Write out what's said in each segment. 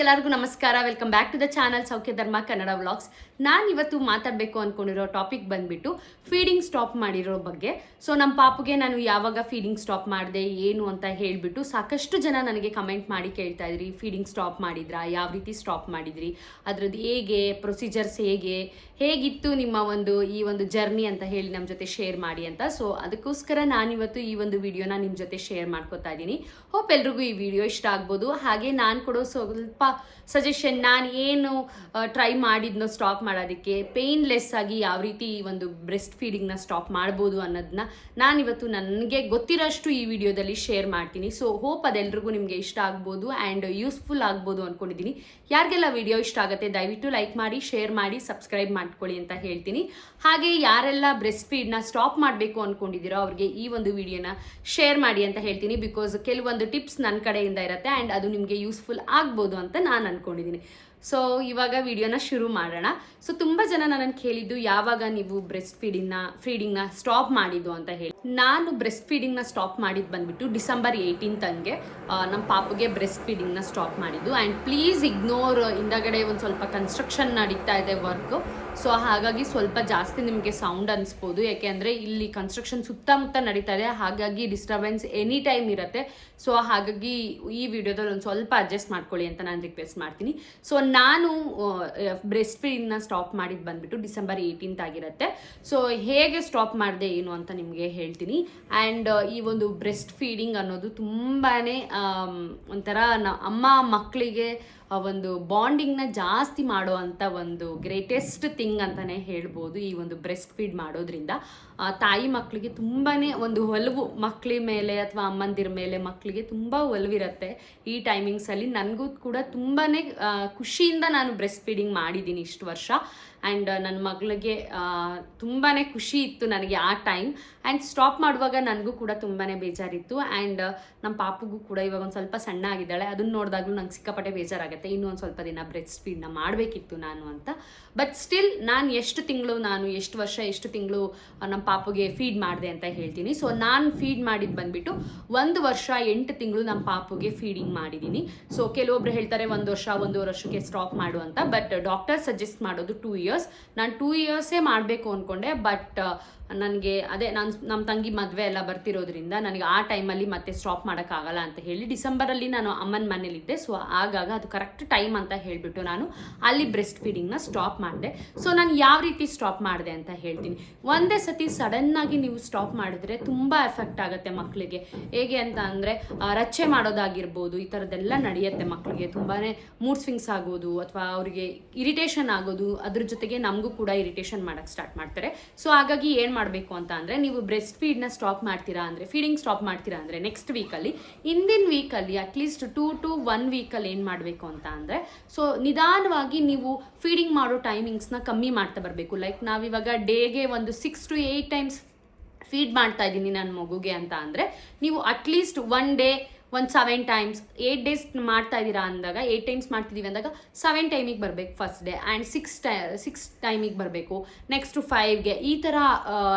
ಎಲ್ಲರಿಗೂ ನಮಸ್ಕಾರ. Welcome back to the channel Saukhya Dharma Kannada vlogs. ನಾನು ಇವತ್ತು ಮಾತಾಡಬೇಕು ಅಂದ್ಕೊಂಡಿರೋ ಟಾಪಿಕ್ ಬಂದ್ಬಿಟ್ಟು ಫೀಡಿಂಗ್ ಸ್ಟಾಪ್ ಮಾಡಿರೋ ಬಗ್ಗೆ. ಸೊ ನಮ್ಮ ಪಾಪುಗೆ ನಾನು ಯಾವಾಗ ಫೀಡಿಂಗ್ ಸ್ಟಾಪ್ ಮಾಡಿದೆ ಏನು ಅಂತ ಹೇಳಿಬಿಟ್ಟು ಸಾಕಷ್ಟು ಜನ ನನಗೆ ಕಮೆಂಟ್ ಮಾಡಿ ಕೇಳ್ತಾ ಇದ್ರಿ, ಫೀಡಿಂಗ್ ಸ್ಟಾಪ್ ಮಾಡಿದ್ರಾ, ಯಾವ ರೀತಿ ಸ್ಟಾಪ್ ಮಾಡಿದ್ರಿ, ಅದ್ರದ್ದು ಹೇಗೆ ಪ್ರೊಸೀಜರ್ಸ್ ಹೇಗಿತ್ತು ನಿಮ್ಮ ಈ ಒಂದು ಜರ್ನಿ ಅಂತ ಹೇಳಿ ನಮ್ಮ ಜೊತೆ ಶೇರ್ ಮಾಡಿ ಅಂತ. ಸೊ ಅದಕ್ಕೋಸ್ಕರ ನಾನಿವತ್ತು ಈ ಒಂದು ವಿಡಿಯೋನ ನಿಮ್ಮ ಜೊತೆ ಶೇರ್ ಮಾಡ್ಕೋತಾ ಇದ್ದೀನಿ. ಹೋಪ್ ಎಲ್ರಿಗೂ ಈ ವಿಡಿಯೋ ಇಷ್ಟ ಆಗ್ಬೋದು. ಹಾಗೆ ನಾನು ಕೊಡೋ ಸ್ವಲ್ಪ ಸಜೆಷನ್, ನಾನು ಏನು ಟ್ರೈ ಮಾಡಿದ್ನೋ ಸ್ಟಾಪ್ ಮಾಡೋದಕ್ಕೆ ಪೇನ್ಲೆಸ್ ಆಗಿ ಯಾವ ರೀತಿ ಈ ಒಂದು ಬ್ರೆಸ್ಟ್ ಫೀಡಿಂಗ್ನ ಸ್ಟಾಪ್ ಮಾಡ್ಬೋದು ಅನ್ನೋದನ್ನ ನಾನಿವತ್ತು ನನಗೆ ಗೊತ್ತಿರೋಷ್ಟು ಈ ವಿಡಿಯೋದಲ್ಲಿ ಶೇರ್ ಮಾಡ್ತೀನಿ. ಸೊ ಹೋಪ್ ಅದೆಲ್ರಿಗೂ ನಿಮಗೆ ಇಷ್ಟ ಆಗ್ಬೋದು ಆ್ಯಂಡ್ ಯೂಸ್ಫುಲ್ ಆಗ್ಬೋದು ಅಂದ್ಕೊಂಡಿದ್ದೀನಿ. ಯಾರಿಗೆಲ್ಲ ವಿಡಿಯೋ ಇಷ್ಟ ಆಗುತ್ತೆ ದಯವಿಟ್ಟು ಲೈಕ್ ಮಾಡಿ, ಶೇರ್ ಮಾಡಿ, ಸಬ್ಸ್ಕ್ರೈಬ್ ಮಾಡ್ಕೊಳ್ಳಿ ಅಂತ ಹೇಳ್ತೀನಿ. ಹಾಗೆ ಯಾರೆಲ್ಲ ಬ್ರೆಸ್ಟ್ ಫೀಡ್ನ ಸ್ಟಾಪ್ ಮಾಡಬೇಕು ಅಂದ್ಕೊಂಡಿದ್ದೀರೋ ಅವ್ರಿಗೆ ಈ ಒಂದು ವಿಡಿಯೋನ ಶೇರ್ ಮಾಡಿ ಅಂತ ಹೇಳ್ತೀನಿ. ಬಿಕಾಸ್ ಕೆಲವೊಂದು ಟಿಪ್ಸ್ ನನ್ನ ಕಡೆಯಿಂದ ಇರುತ್ತೆ ಆ್ಯಂಡ್ ಅದು ನಿಮಗೆ ಯೂಸ್ಫುಲ್ ಆಗ್ಬೋದು ಅಂತ ನಾನು ಅಂದ್ಕೊಂಡಿದ್ದೀನಿ. ಸೊ ಇವಾಗ ವಿಡಿಯೋನ ಶುರು ಮಾಡೋಣ. ಸೊ ತುಂಬ ಜನ ನನ್ನನ್ನು ಕೇಳಿದ್ದು ಯಾವಾಗ ನೀವು ಬ್ರೆಸ್ಟ್ ಫೀಡಿಂಗ್ನ ಸ್ಟಾಪ್ ಮಾಡಿದ್ದು ಅಂತ ಹೇಳಿ. ನಾನು ಬ್ರೆಸ್ಟ್ ಫೀಡಿಂಗ್ನ ಸ್ಟಾಪ್ ಮಾಡಿದ್ದು ಬಂದ್ಬಿಟ್ಟು ಡಿಸೆಂಬರ್ 18 ನಮ್ಮ ಪಾಪುಗೆ ಬ್ರೆಸ್ಟ್ ಫೀಡಿಂಗ್ನ ಸ್ಟಾಪ್ ಮಾಡಿದ್ದು. ಆ್ಯಂಡ್ ಪ್ಲೀಸ್ ಇಗ್ನೋರ್, ಹಿಂದಗಡೆ ಒಂದು ಸ್ವಲ್ಪ ಕನ್ಸ್ಟ್ರಕ್ಷನ್ ನಡೀತಾ ಇದೆ ವರ್ಕ್. ಸೊ ಹಾಗಾಗಿ ಸ್ವಲ್ಪ ಜಾಸ್ತಿ ನಿಮಗೆ ಸೌಂಡ್ ಅನಿಸ್ಬೋದು, ಯಾಕೆಂದರೆ ಇಲ್ಲಿ ಕನ್ಸ್ಟ್ರಕ್ಷನ್ ಸುತ್ತಮುತ್ತ ನಡೀತಾ ಇದೆ, ಹಾಗಾಗಿ ಡಿಸ್ಟರ್ಬೆನ್ಸ್ ಎನಿ ಟೈಮ್ ಇರುತ್ತೆ. ಸೊ ಹಾಗಾಗಿ ಈ ವಿಡಿಯೋದಲ್ಲಿ ಒಂದು ಸ್ವಲ್ಪ ಅಡ್ಜಸ್ಟ್ ಮಾಡ್ಕೊಳ್ಳಿ ಅಂತ ನಾನು ರಿಕ್ವೆಸ್ಟ್ ಮಾಡ್ತೀನಿ. ಸೊ ನಾನು ಬ್ರೆಸ್ಟ್ ಫೀಡಿಂಗ್ನ ಸ್ಟಾಪ್ ಮಾಡಿದ್ದು ಬಂದ್ಬಿಟ್ಟು ಡಿಸೆಂಬರ್ 18 ಆಗಿರುತ್ತೆ. ಸೊ ಹೇಗೆ ಸ್ಟಾಪ್ ಮಾಡಿದೆ ಏನು ಅಂತ ನಿಮಗೆ ಹೇಳ್ತೀನಿ. ಆ್ಯಂಡ್ ಈ ಒಂದು ಬ್ರೆಸ್ಟ್ ಫೀಡಿಂಗ್ ಅನ್ನೋದು ತುಂಬಾ ಒಂಥರ ಅಮ್ಮ ಮಕ್ಕಳಿಗೆ ಒಂದು ಬಾಂಡಿಂಗ್ನ ಜಾಸ್ತಿ ಮಾಡೋ ಅಂಥ ಒಂದು ಗ್ರೇಟೆಸ್ಟ್ ಥಿಂಗ್ ಅಂತಲೇ ಹೇಳ್ಬೋದು. ಈ ಒಂದು ಬ್ರೆಸ್ಟ್ ಫೀಡ್ ಮಾಡೋದ್ರಿಂದ ತಾಯಿ ಮಕ್ಕಳಿಗೆ ತುಂಬಾ ಒಂದು ಒಲವು ಮಕ್ಕಳ ಮೇಲೆ ಅಥವಾ ಅಮ್ಮಂದಿರ ಮೇಲೆ ಮಕ್ಕಳಿಗೆ ತುಂಬ ಒಲವಿರುತ್ತೆ ಈ ಟೈಮಿಂಗ್ಸಲ್ಲಿ. ನನಗೂ ಕೂಡ ತುಂಬಾ ಖುಷಿಯಿಂದ ನಾನು ಬ್ರೆಸ್ಟ್ ಫೀಡಿಂಗ್ ಮಾಡಿದ್ದೀನಿ ಇಷ್ಟು ವರ್ಷ. ಆ್ಯಂಡ್ ನನ್ನ ಮಗಳಿಗೆ ತುಂಬಾ ಖುಷಿ ಇತ್ತು ನನಗೆ ಆ ಟೈಮ್. ಆ್ಯಂಡ್ ಸ್ಟಾಪ್ ಮಾಡುವಾಗ ನನಗೂ ಕೂಡ ತುಂಬಾ ಬೇಜಾರಿತ್ತು. ಆ್ಯಂಡ್ ನಮ್ಮ ಪಾಪುಗೂ ಕೂಡ ಇವಾಗ ಒಂದು ಸ್ವಲ್ಪ ಸಣ್ಣ ಆಗಿದ್ದಾಳೆ, ಅದನ್ನು ನೋಡಿದಾಗಲೂ ನಂಗೆ ಸಿಕ್ಕಾಪಟ್ಟೆ ಬೇಜಾರಾಗುತ್ತೆ. ಇನ್ನೂ ಒಂದು ಸ್ವಲ್ಪ ದಿನ ಬ್ರೆಸ್ಟ್ ಫೀಡ್ನ ಮಾಡಬೇಕಿತ್ತು ನಾನು ಅಂತ. ಬಟ್ ಸ್ಟಿಲ್ ನಾನು ಎಷ್ಟು ತಿಂಗಳು ನಮ್ಮ ಪಾಪುಗೆ ಫೀಡ್ ಮಾಡಿದೆ ಅಂತ ಹೇಳ್ತೀನಿ. ಸೊ ನಾನು ಫೀಡ್ ಮಾಡಿದ್ದು ಬಂದುಬಿಟ್ಟು 1 ವರ್ಷ 8 ತಿಂಗಳು ನಮ್ಮ ಪಾಪುಗೆ ಫೀಡಿಂಗ್ ಮಾಡಿದ್ದೀನಿ. ಸೊ ಕೆಲವೊಬ್ರು ಹೇಳ್ತಾರೆ 1 ವರ್ಷ 1.5 ವರ್ಷಕ್ಕೆ ಸ್ಟಾಪ್ ಮಾಡು ಅಂತ. ಬಟ್ ಡಾಕ್ಟರ್ ಸಜೆಸ್ಟ್ ಮಾಡೋದು 2 ಇಯರ್ಸ್. ನಾನು 2 ಇಯರ್ಸೇ ಮಾಡಬೇಕು ಅಂದ್ಕೊಂಡೆ. ಬಟ್ ನನಗೆ ನಮ್ಮ ತಂಗಿ ಮದುವೆ ಎಲ್ಲ ಬರ್ತಿರೋದ್ರಿಂದ ನನಗೆ ಆ ಟೈಮಲ್ಲಿ ಮತ್ತೆ ಸ್ಟಾಪ್ ಮಾಡೋಕ್ಕಾಗಲ್ಲ ಅಂತ ಹೇಳಿ ಡಿಸೆಂಬರಲ್ಲಿ ನಾನು ಅಮ್ಮನ ಮನೇಲಿದ್ದೆ. ಸೊ ಆಗಾಗ ಅದು ಕರೆಕ್ಟ್ ಟೈಮ್ ಅಂತ ಹೇಳಿಬಿಟ್ಟು ನಾನು ಅಲ್ಲಿ ಬ್ರೆಸ್ಟ್ ಫೀಡಿಂಗ್ನ ಸ್ಟಾಪ್ ಮಾಡಿದೆ. ಸೊ ನಾನು ಯಾವ ರೀತಿ ಸ್ಟಾಪ್ ಮಾಡಿದೆ ಅಂತ ಹೇಳ್ತೀನಿ. ಒಂದೇ ಸತಿ ಸಡನ್ನಾಗಿ ನೀವು ಸ್ಟಾಪ್ ಮಾಡಿದ್ರೆ ತುಂಬ ಎಫೆಕ್ಟ್ ಆಗುತ್ತೆ ಮಕ್ಕಳಿಗೆ. ಹೇಗೆ ಅಂತ ಅಂದರೆ ರಚ್ಚೆ ಮಾಡೋದಾಗಿರ್ಬೋದು, ಈ ಥರದ್ದೆಲ್ಲ ನಡೆಯುತ್ತೆ ಮಕ್ಕಳಿಗೆ. ತುಂಬಾ ಮೂಡ್ ಸ್ವಿಂಗ್ಸ್ ಆಗೋದು ಅಥವಾ ಅವರಿಗೆ ಇರಿಟೇಷನ್ ಆಗೋದು, ಅದ್ರ ಜೊತೆಗೆ ನಮಗೂ ಕೂಡ ಇರಿಟೇಷನ್ ಮಾಡೋಕ್ಕೆ ಸ್ಟಾರ್ಟ್ ಮಾಡ್ತಾರೆ. ಸೊ ಹಾಗಾಗಿ ಏನು ಮಾಡಬೇಕು ಅಂತ ಅಂದರೆ, ನೀವು ಬ್ರೆಸ್ಟ್ ಫೀಡ್ನ ಸ್ಟಾಪ್ ಮಾಡ್ತೀರಾ ಅಂದರೆ, ಫೀಡಿಂಗ್ ಸ್ಟಾಪ್ ಮಾಡ್ತೀರಾ ಅಂದರೆ ನೆಕ್ಸ್ಟ್ ವೀಕಲ್ಲಿ, ಹಿಂದಿನ ವೀಕಲ್ಲಿ ಅಟ್ಲೀಸ್ಟ್ 2 to 1 ವೀಕಲ್ಲಿ ಏನು ಮಾಡಬೇಕು ಅಂತ ಅಂದರೆ, ಸೊ ನಿಧಾನವಾಗಿ ನೀವು ಫೀಡಿಂಗ್ ಮಾಡೋ ಟೈಮಿಂಗ್ಸ್ನ ಕಮ್ಮಿ ಮಾಡ್ತಾ ಬರಬೇಕು. ಲೈಕ್ ನಾವಿವಾಗ ಡೇಗೆ ಒಂದು 6 to 8 ಟೈಮ್ಸ್ ಫೀಡ್ ಮಾಡ್ತಾ ಇದ್ದೀನಿ ನನ್ನ ಮಗುಗೆ ಅಂತ ಅಂದರೆ, ನೀವು ಅಟ್ಲೀಸ್ಟ್ 1 ಡೇ ಒಂದು 7 ಟೈಮ್ಸ್, 8 ಡೇಸ್ ಮಾಡ್ತಾ ಇದ್ದೀರಾ ಅಂದಾಗ 8 ಟೈಮ್ಸ್ ಮಾಡ್ತಿದ್ದೀವಿ ಅಂದಾಗ 7 ಟೈಮಿಗೆ ಬರಬೇಕು ಫಸ್ಟ್ ಡೇ. ಆ್ಯಂಡ್ 6 ಟೈಮಿಗೆ ಬರಬೇಕು, ನೆಕ್ಸ್ಟು 5ಗೆ. ಈ ಥರ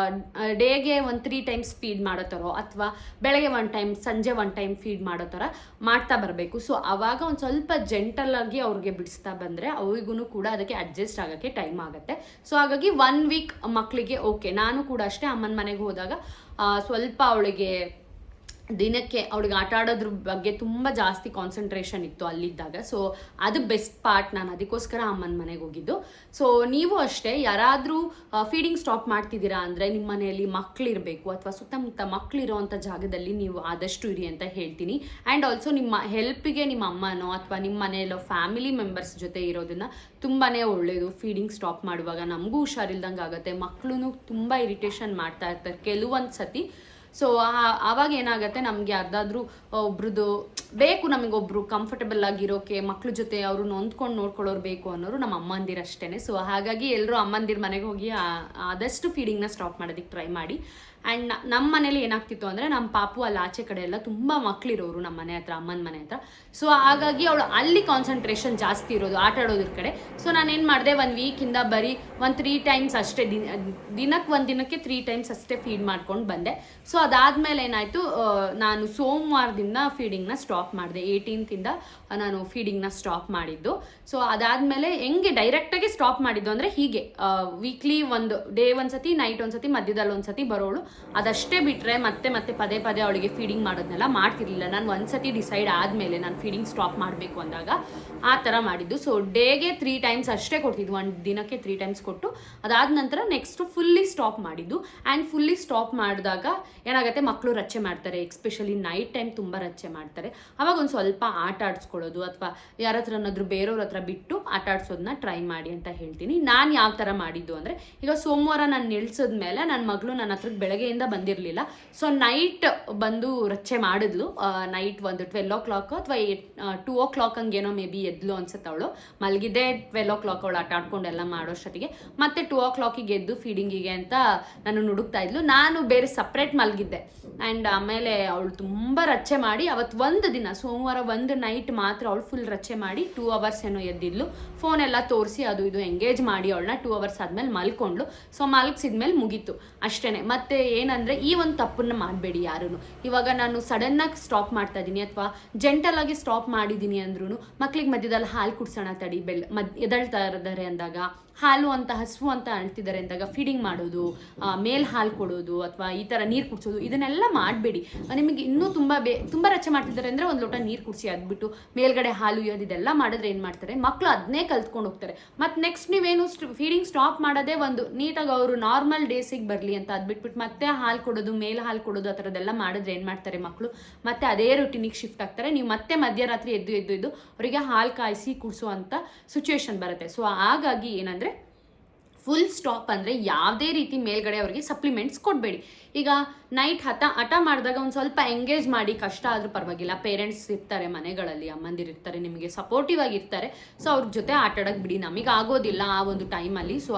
ಡೇಗೆ ಒಂದು 3 ಟೈಮ್ಸ್ ಫೀಡ್ ಮಾಡೋ ಥರ, ಅಥವಾ ಬೆಳಗ್ಗೆ 1 ಟೈಮ್ ಸಂಜೆ 1 ಟೈಮ್ ಫೀಡ್ ಮಾಡೋ ಥರ ಮಾಡ್ತಾ ಬರಬೇಕು. ಸೊ ಆವಾಗ ಒಂದು ಸ್ವಲ್ಪ ಜೆಂಟಲಾಗಿ ಅವ್ರಿಗೆ ಬಿಡಿಸ್ತಾ ಬಂದರೆ ಅವ್ರಿಗೂ ಕೂಡ ಅದಕ್ಕೆ ಅಡ್ಜಸ್ಟ್ ಆಗೋಕ್ಕೆ ಟೈಮ್ ಆಗುತ್ತೆ. ಸೊ ಹಾಗಾಗಿ 1 ವೀಕ್ ಮಕ್ಕಳಿಗೆ ಓಕೆ. ನಾನು ಕೂಡ ಅಷ್ಟೇ ಅಮ್ಮನ ಮನೆಗೆ ಹೋದಾಗ ಸ್ವಲ್ಪ ಅವಳಿಗೆ ದಿನಕ್ಕೆ ಅವಳಿಗೆ ಆಟ ಆಡೋದ್ರ ಬಗ್ಗೆ ತುಂಬ ಜಾಸ್ತಿ ಕಾನ್ಸಂಟ್ರೇಷನ್ ಇತ್ತು ಅಲ್ಲಿದ್ದಾಗ. ಸೊ ಅದು ಬೆಸ್ಟ್ ಪಾರ್ಟ್. ನಾನು ಅದಕ್ಕೋಸ್ಕರ ಅಮ್ಮನ ಮನೆಗೆ ಹೋಗಿದ್ದು. ಸೊ ನೀವು ಅಷ್ಟೇ ಯಾರಾದರೂ ಫೀಡಿಂಗ್ ಸ್ಟಾಪ್ ಮಾಡ್ತಿದ್ದೀರಾ ಅಂದರೆ ನಿಮ್ಮ ಮನೆಯಲ್ಲಿ ಮಕ್ಕಳಿರಬೇಕು ಅಥವಾ ಸುತ್ತಮುತ್ತ ಮಕ್ಕಳಿರೋವಂಥ ಜಾಗದಲ್ಲಿ ನೀವು ಆದಷ್ಟು ಇರಿ ಅಂತ ಹೇಳ್ತೀನಿ. ಆ್ಯಂಡ್ ಆಲ್ಸೋ ನಿಮ್ಮ ಹೆಲ್ಪಿಗೆ ನಿಮ್ಮ ಅಮ್ಮನೋ ಅಥವಾ ನಿಮ್ಮ ಮನೆಯಲ್ಲೋ ಫ್ಯಾಮಿಲಿ ಮೆಂಬರ್ಸ್ ಜೊತೆ ಇರೋದನ್ನು ತುಂಬಾ ಒಳ್ಳೆಯದು. ಫೀಡಿಂಗ್ ಸ್ಟಾಪ್ ಮಾಡುವಾಗ ನಮಗೂ ಹುಷಾರಿಲ್ದಂಗೆ ಆಗುತ್ತೆ, ಮಕ್ಕಳು ತುಂಬ ಇರಿಟೇಷನ್ ಮಾಡ್ತಾ ಇರ್ತಾರೆ ಕೆಲವೊಂದು ಸತಿ. ಸೊ ಆವಾಗ ಏನಾಗುತ್ತೆ, ನಮಗೆ ಯಾರ್ದಾದ್ರೂ ಒಬ್ರದ್ದು ಬೇಕು, ನಮಗೊಬ್ರು ಕಂಫರ್ಟಬಲ್ ಆಗಿರೋಕೆ ಮಕ್ಳ ಜೊತೆ ಅವರು ನೊಂದ್ಕೊಂಡು ನೋಡ್ಕೊಳ್ಳೋರು ಬೇಕು ಅನ್ನೋರು ನಮ್ಮ ಅಮ್ಮಂದಿರು ಅಷ್ಟೇ. ಸೊ ಹಾಗಾಗಿ ಎಲ್ಲರೂ ಅಮ್ಮಂದಿರ ಮನೆಗೆ ಹೋಗಿ ಆದಷ್ಟು ಫೀಡಿಂಗ್ನ ಸ್ಟಾಪ್ ಮಾಡೋದಕ್ಕೆ ಟ್ರೈ ಮಾಡಿ. ಆ್ಯಂಡ್ ನಮ್ಮ ಮನೇಲಿ ಏನಾಗ್ತಿತ್ತು ಅಂದರೆ, ನಮ್ಮ ಪಾಪು ಅಲ್ಲಿ ಆಚೆ ಕಡೆ ಎಲ್ಲ ತುಂಬ ಮಕ್ಕಳಿರೋರು ನಮ್ಮ ಮನೆ ಹತ್ರ, ಅಮ್ಮನ ಮನೆ ಹತ್ರ. ಸೊ ಹಾಗಾಗಿ ಅವಳು ಅಲ್ಲಿ ಕಾನ್ಸಂಟ್ರೇಷನ್ ಜಾಸ್ತಿ ಇರೋದು, ಆಟ ಆಡೋದ್ರ ಕಡೆ. ಸೊ ನಾನೇನು ಮಾಡಿದೆ, 1 ವೀಕಿಂದ ಬರೀ 3 ಟೈಮ್ಸ್ ಅಷ್ಟೇ, ದಿನಕ್ಕೆ 3 ಟೈಮ್ಸ್ ಅಷ್ಟೇ ಫೀಡ್ ಮಾಡ್ಕೊಂಡು ಬಂದೆ. ಸೊ ಅದಾದಮೇಲೆ ಏನಾಯಿತು, ನಾನು ಸೋಮವಾರದಿಂದ ಫೀಡಿಂಗ್ನ ಸ್ಟಾಪ್ ಮಾಡಿದೆ. 18th ನಾನು ಫೀಡಿಂಗ್ನ ಸ್ಟಾಪ್ ಮಾಡಿದ್ದು. ಸೊ ಅದಾದಮೇಲೆ ಹೆಂಗೆ ಡೈರೆಕ್ಟಾಗಿ ಸ್ಟಾಪ್ ಮಾಡಿದ್ದು ಅಂದರೆ ಹೀಗೆ ವೀಕ್ಲಿ ಒಂದು ಡೇ ಒಂದ್ಸತಿ, ನೈಟ್ ಒಂದ್ಸತಿ, ಮಧ್ಯದಲ್ಲಿ ಒಂದ್ಸತಿ ಬರೋಳು, ಅದಷ್ಟೇ ಬಿಟ್ಟರೆ ಮತ್ತೆ ಮತ್ತೆ ಪದೇ ಪದೇ ಅವಳಿಗೆ ಫೀಡಿಂಗ್ ಮಾಡೋದನ್ನೆಲ್ಲ ಮಾಡ್ತಿರ್ಲಿಲ್ಲ. ನಾನು ಒಂದ್ಸತಿ ಡಿಸೈಡ್ ಆದಮೇಲೆ ನಾನು ಫೀಡಿಂಗ್ ಸ್ಟಾಪ್ ಮಾಡಬೇಕು ಅಂದಾಗ ಆ ಥರ ಮಾಡಿದ್ದು. ಸೊ ಡೇಗೆ 3 ಟೈಮ್ಸ್ ಅಷ್ಟೇ ಕೊಡ್ತಿದ್ವು, ಒಂದು ದಿನಕ್ಕೆ 3 ಟೈಮ್ಸ್ ಕೊಟ್ಟು ಅದಾದ ನಂತರ ನೆಕ್ಸ್ಟು ಫುಲ್ಲಿ ಸ್ಟಾಪ್ ಮಾಡಿದ್ದು. ಆ್ಯಂಡ್ ಫುಲ್ಲಿ ಸ್ಟಾಪ್ ಮಾಡಿದಾಗ ಏನಾಗುತ್ತೆ, ಮಕ್ಕಳು ರಚ್ಚೆ ಮಾಡ್ತಾರೆ, ಎಕ್ಸ್ಪೆಷಲಿ ನೈಟ್ ಟೈಮ್ ತುಂಬ ರಚ್ಚೆ ಮಾಡ್ತಾರೆ. ಅವಾಗ ಒಂದು ಸ್ವಲ್ಪ ಆಟ ಆಡಿಸ್ಕೊಳ್ಳೋದು ಅಥವಾ ಯಾರ ಹತ್ರ ಏನಾದರೂ ಬೇರೆಯವ್ರ ಹತ್ರ ಬಿಟ್ಟು ಆಟ ಆಡಿಸೋದನ್ನ ಟ್ರೈ ಮಾಡಿ ಅಂತ ಹೇಳ್ತೀನಿ. ನಾನು ಯಾವ ಥರ ಮಾಡಿದ್ದು ಅಂದರೆ, ಈಗ ಸೋಮವಾರ ನಾನು ನಿಲ್ಸಿದ್ಮೇಲೆ ನನ್ನ ಮಗಳು ನನ್ನ ಹತ್ರಕ್ಕೆ ಬೆಳಗ್ಗೆಯಿಂದ ಬಂದಿರಲಿಲ್ಲ. ಸೊ ನೈಟ್ ಬಂದು ರಚ್ಚೆ ಮಾಡಿದ್ಲು. ನೈಟ್ ಒಂದು 12 o'clock ಅಥವಾ 2 o'clock ಹಂಗೇನೋ ಮೇ ಬಿ ಎದ್ಲು ಅನ್ಸುತ್ತೆ. ಅವಳು ಮಲಗಿದ್ದೆ 12 o'clock, ಅವಳು ಆಟ ಆಡ್ಕೊಂಡೆಲ್ಲ ಮಾಡೋಷ್ಟೊತ್ತಿಗೆ. ಮತ್ತೆ 2 o'clock ಎದ್ದು ಫೀಡಿಂಗಿಗೆ ಅಂತ ನಾನು ಹುಡುಕ್ತಾ ಇದ್ಲು. ನಾನು ಬೇರೆ ಸಪ್ರೇಟ್ ಮಲಗಿದ್ದೆ. ಆ್ಯಂಡ್ ಆಮೇಲೆ ಅವಳು ತುಂಬ ರಚ್ಚೆ ಮಾಡಿ ಅವತ್ತು ಒಂದು ದಿನ ಸೋಮವಾರ ಒಂದು ನೈಟ್ ಮಾತ್ರ ಅವಳು ಫುಲ್ ರಚ್ಚೆ ಮಾಡಿ 2 hours ಏನೋ ಎದ್ದಿದ್ಲು. ಫೋನೆಲ್ಲ ತೋರಿಸಿ ಅದು ಇದು ಎಂಗೇಜ್ ಮಾಡಿ ಅವಳನ್ನ 2 hours ಆದಮೇಲೆ ಮಲ್ಕೊಂಡ್ಲು. ಸೊ ಮಲಗಿಸಿದ್ಮೇಲೆ ಮುಗೀತು ಅಷ್ಟೇ. ಮತ್ತೆ ಏನಂದರೆ, ಈ ಒಂದು ತಪ್ಪನ್ನು ಮಾಡಬೇಡಿ ಯಾರೂ. ಇವಾಗ ನಾನು ಸಡನ್ನಾಗಿ ಸ್ಟಾಪ್ ಮಾಡ್ತಾ ಇದ್ದೀನಿ ಅಥವಾ ಜೆಂಟಲಾಗಿ ಸ್ಟಾಪ್ ಮಾಡಿದ್ದೀನಿ ಅಂದ್ರೂ ಮಕ್ಳಿಗೆ ಮಧ್ಯದಲ್ಲಿ ಹಾಲು ಕುಡ್ಸೋಣ ತಡಿ, ಎದಳ್ತಾ ಇದ್ದಾರೆ ಅಂದಾಗ, ಹಾಲು ಅಂತ ಹಸು ಅಂತ ಅಳ್ತಿದ್ದಾರೆ ಅಂದಾಗ ಫೀಡಿಂಗ್ ಮಾಡೋದು, ಮೇಲ್ ಹಾಲು ಕೊಡೋದು ಅಥವಾ ಈ ಥರ ನೀರು ಕುಡಿಸೋದು, ಇದನ್ನೆಲ್ಲ ಮಾಡಬೇಡಿ. ನಿಮಗೆ ಇನ್ನೂ ತುಂಬ ರಚ್ಚೆ ಮಾಡ್ತಿದ್ದಾರೆ ಅಂದರೆ ಒಂದು ಲೋಟ ನೀರು ಕುಡಿಸಿ, ಅದ್ಬಿಟ್ಟು ಮೇಲ್ಗಡೆ ಹಾಲು ಇಯೋದು ಇದೆಲ್ಲ ಮಾಡಿದ್ರೆ ಏನು ಮಾಡ್ತಾರೆ, ಮಕ್ಕಳು ಅದನ್ನೇ ಕಲ್ತ್ಕೊಂಡು ಹೋಗ್ತಾರೆ. ಮತ್ತು ನೆಕ್ಸ್ಟ್ ನೀವೇನು ಫೀಡಿಂಗ್ ಸ್ಟಾಪ್ ಮಾಡೋದೇ ಒಂದು ನೀಟಾಗಿ ಅವರು ನಾರ್ಮಲ್ ಡೇಸಿಗೆ ಬರಲಿ ಅಂತ ಅದ್ಬಿಟ್ಬಿಟ್ಟು ಮತ್ತೆ ಹಾಲು ಕೊಡೋದು, ಮೇಲ್ ಹಾಲು ಕೊಡೋದು ಆ ಥರದ್ದೆಲ್ಲ ಮಾಡಿದ್ರೆ ಏನು ಮಾಡ್ತಾರೆ ಮಕ್ಕಳು, ಮತ್ತೆ ಅದೇ ರೂಟೀನಿಗೆ ಶಿಫ್ಟ್ ಆಗ್ತಾರೆ. ನೀವು ಮತ್ತೆ ಮಧ್ಯರಾತ್ರಿ ಎದ್ದು ಅವರಿಗೆ ಹಾಲು ಕಾಯಿಸಿ ಕುಡಿಸೋ ಸಿಚುವೇಶನ್ ಬರುತ್ತೆ. ಸೊ ಹಾಗಾಗಿ ಏನಂದರೆ, ಫುಲ್ ಸ್ಟಾಪ್ ಅಂದರೆ ಯಾವುದೇ ರೀತಿ ಮೇಲ್ಗಡೆ ಅವರಿಗೆ ಸಪ್ಲಿಮೆಂಟ್ಸ್ ಕೊಡಬೇಡಿ. ಈಗ ನೈಟ್ ಹಠ ಮಾಡಿದಾಗ ಒಂದು ಸ್ವಲ್ಪ ಎಂಗೇಜ್ ಮಾಡಿ, ಕಷ್ಟ ಆದರೂ ಪರವಾಗಿಲ್ಲ, ಪೇರೆಂಟ್ಸ್ ಇರ್ತಾರೆ ಮನೆಗಳಲ್ಲಿ, ಅಮ್ಮಂದಿರು ಇರ್ತಾರೆ, ನಿಮಗೆ ಸಪೋರ್ಟಿವ್ ಆಗಿರ್ತಾರೆ. ಸೊ ಅವ್ರ ಜೊತೆ ಆಟ ಆಡೋಕ್ಕೆ ಬಿಡಿ, ನಮಗೆ ಆಗೋದಿಲ್ಲ ಆ ಒಂದು ಟೈಮಲ್ಲಿ. ಸೊ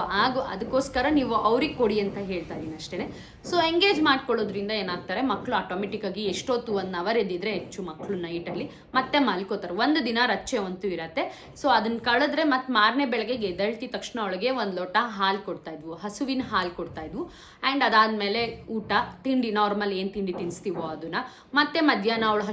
ಅದಕ್ಕೋಸ್ಕರ ನೀವು ಅವ್ರಿಗೆ ಕೊಡಿ ಅಂತ ಹೇಳ್ತಾ ಇದ್ದೀನಿ ಅಷ್ಟೇ. ಸೊ ಎಂಗೇಜ್ ಮಾಡ್ಕೊಳ್ಳೋದ್ರಿಂದ ಏನಾಗ್ತಾರೆ, ಮಕ್ಕಳು ಆಟೋಮೆಟಿಕ್ಕಾಗಿ ಎಷ್ಟೊತ್ತು 1 hour ಎದ್ದಿದ್ರೆ ಹೆಚ್ಚು ಮಕ್ಕಳು ನೈಟಲ್ಲಿ ಮತ್ತೆ ಮಲ್ಕೋತಾರೆ. ಒಂದು ದಿನ ರಚ್ಚೆ ಅಂತೂ ಇರತ್ತೆ. ಸೊ ಅದನ್ನು ಕಳೆದ್ರೆ ಮತ್ತೆ ಮಾರನೇ ಬೆಳಗ್ಗೆ ಎದ್ದೇಳ್ತಿದ ತಕ್ಷಣ ಅವಳಿಗೆ 1 ಲೋಟ ಹಾಲು ಕೊಡ್ತಾಯಿದ್ವು, ಹಸುವಿನ ಹಾಲು ಕೊಡ್ತಾಯಿದ್ವು. ಆ್ಯಂಡ್ ಅದಾದಮೇಲೆ ಊಟ, ತಿಂಡಿ, ನಾರ್ಮಲ್ ಏನು ತಿಂಡಿ ತಿನ್ನಿಸ್ತೀವೋ ಅದನ್ನು. ಮತ್ತು ಮಧ್ಯಾಹ್ನ ಅವಳು